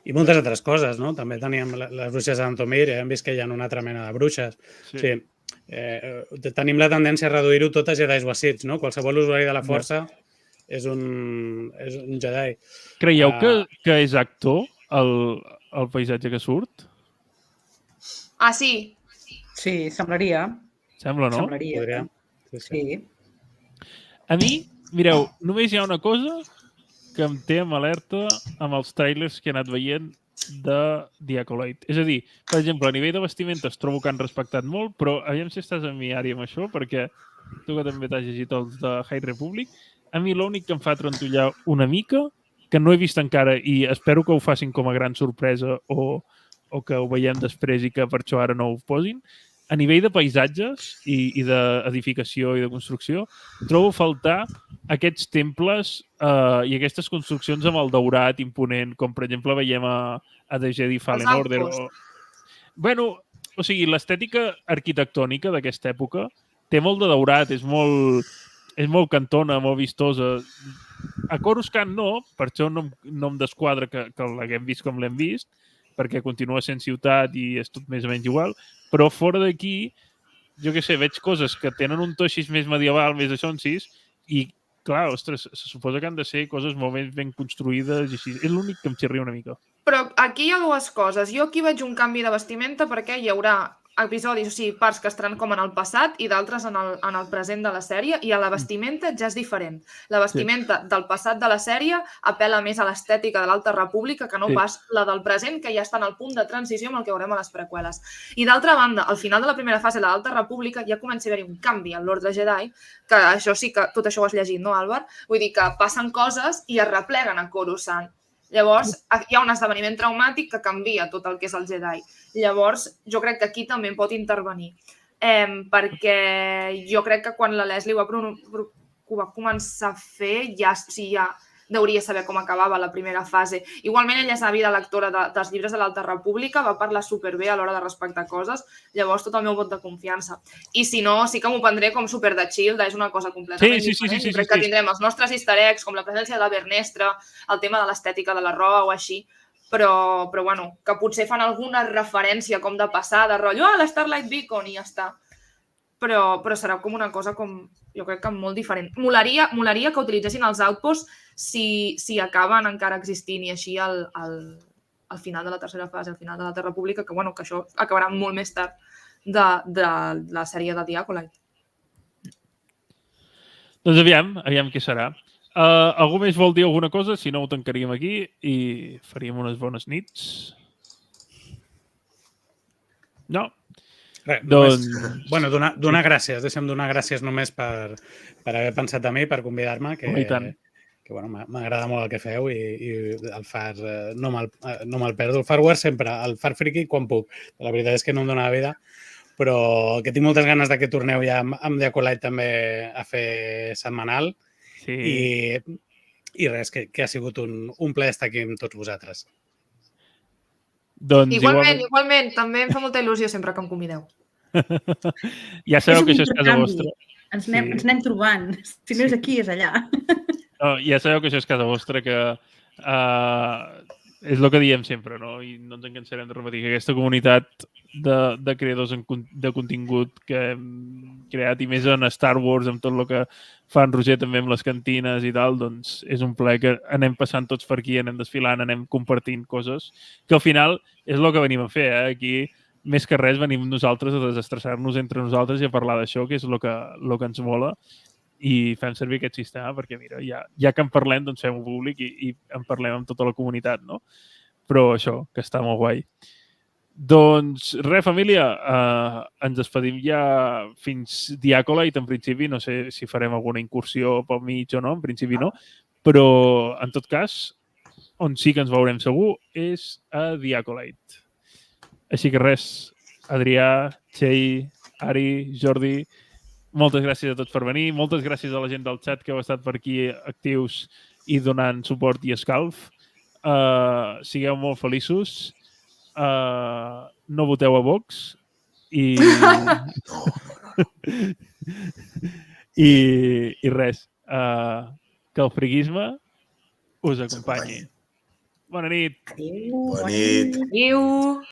I moltes altres coses, no? També teníem les bruixes d'Antomir, hem vist que hi ha una altra mena de bruixes. Sí. tenim la tendència a reduir-ho tot a Jedis o a Sith, no? Qualsevol usuari de la força és un Jedi. Creieu que és actor el paisatge que surt? Ah, sí. Sí, semblaria. Sembla, no? Semblaria. Podria. Sí. A mi, mireu, només hi ha una cosa que em té amb alerta amb els trailers que he anat veient de The Acolyte. És a dir, per exemple, a nivell de vestimentes trobo que han respectat molt, però aviam si estàs en mi àrea amb això, perquè tu que també t'has llegit els de High Republic, a mi l'únic que em fa trontollar una mica, que no he vist encara i espero que ho facin com a gran sorpresa o que ho veiem després i que per això ara no ho posin, a nivell de paisatges i d'edificació i de construcció, trobo faltar aquests temples i aquestes construccions amb el daurat imponent, com per exemple veiem a The Jedi Fallen Order. Bueno, o sigui, l'estètica arquitectònica d'aquesta època té molt de daurat, és molt cantona, molt vistosa. A Coruscant no, per això no em desquadra que l'haguem vist com l'hem vist, perquè continua sent ciutat i és tot més o menys igual, però fora d'aquí, jo què sé, veig coses que tenen un to així més medieval, més això en sis, i clar, ostres, se suposa que han de ser coses molt més ben construïdes i així. És l'únic que em xirria una mica. Però aquí hi ha dues coses. Jo aquí veig un canvi de vestimenta perquè hi haurà episodis, o sigui, parts que estaran com en el passat i d'altres en el present de la sèrie, i a la vestimenta ja és diferent. La vestimenta del passat de la sèrie apel·la més a l'estètica de l'Alta República que no pas la del present, que ja està en el punt de transició amb el que veurem a les preqüeles. I d'altra banda, al final de la primera fase de l'Alta República ja comença a haver-hi un canvi en l'Ordre Jedi, que això sí que tot això ho has llegit, no, Àlvar? Vull dir que passen coses i es repleguen a Coruscant. Llavors, hi ha un esdeveniment traumàtic que canvia tot el que és el Jedi. Llavors, jo crec que aquí també pot intervenir. Perquè jo crec que quan la Leslie ho va començar a fer, ja deuria saber com acabava la primera fase. Igualment, ella és àvida lectora dels llibres de l'Alta República, va parlar superbé a l'hora de respectar coses, llavors tot el meu vot de confiança. I si no, sí que m'ho prendré com super de chill, és una cosa completament diferent. Crec que tindrem els nostres easter eggs, com la presència de la Vernestra, el tema de l'estètica de la roba o així, però bueno, que potser fan alguna referència com de passada, rotllo, la Starlight Beacon i ja està. Però serà com una cosa jo crec que molt diferent. Molaria que utilitzessin els outposts si acaben encara existint i així al final de la tercera fase, al final de l'Alta República, que això acabarà molt més tard de la sèrie de The Acolyte. Doncs aviam què serà. Algú més vol dir alguna cosa? Si no, ho tancaríem aquí i faríem unes bones nits. No? Donar gràcies. Deixa'm donar gràcies només per haver pensat en mi, per convidar-me, que m'agrada molt el que feu i el Far no me'l perdo. El Far Wars sempre, el Far Friki quan puc. La veritat és que no em dóna la vida, però que tinc moltes ganes que torneu ja amb The Acolyte també a fer setmanal i res, que ha sigut un plaer estar aquí amb tots vosaltres. Igualment, també em fa molta il·lusió sempre que em convideu. Ja sabeu que això és casa vostra. Ens anem trobant. Si no és aquí, és allà. Ja sabeu que això és casa vostra, que és el que diem sempre, no? I no ens en cansarem de repetir, que aquesta comunitat de creadors de contingut que hem creat, i més en Star Wars, amb tot el que fa en Roger també amb les cantines i tal, doncs és un plaer que anem passant tots per aquí, anem desfilant, anem compartint coses, que al final és el que venim a fer, aquí més que res venim nosaltres a desestressar-nos entre nosaltres i a parlar d'això, que és el que ens mola, i fem servir aquest sistema perquè, mira, ja que en parlem, doncs fem-ho públic i en parlem amb tota la comunitat, no? Però això, que està molt guai. Doncs res, família, ens despedim ja fins The Acolyte, en principi. No sé si farem alguna incursió pel mig o no, en principi no, però en tot cas, on sí que ens veurem segur és a The Acolyte. Així que res, Adrià, Txell, Ari, Jordi, moltes gràcies a tots per venir, moltes gràcies a la gent del xat que heu estat per aquí actius i donant suport i escalf. Sigueu molt feliços, no voteu a Vox i res, que el friquisme us acompanyi. Bona nit. Adéu. Bona nit. Adéu.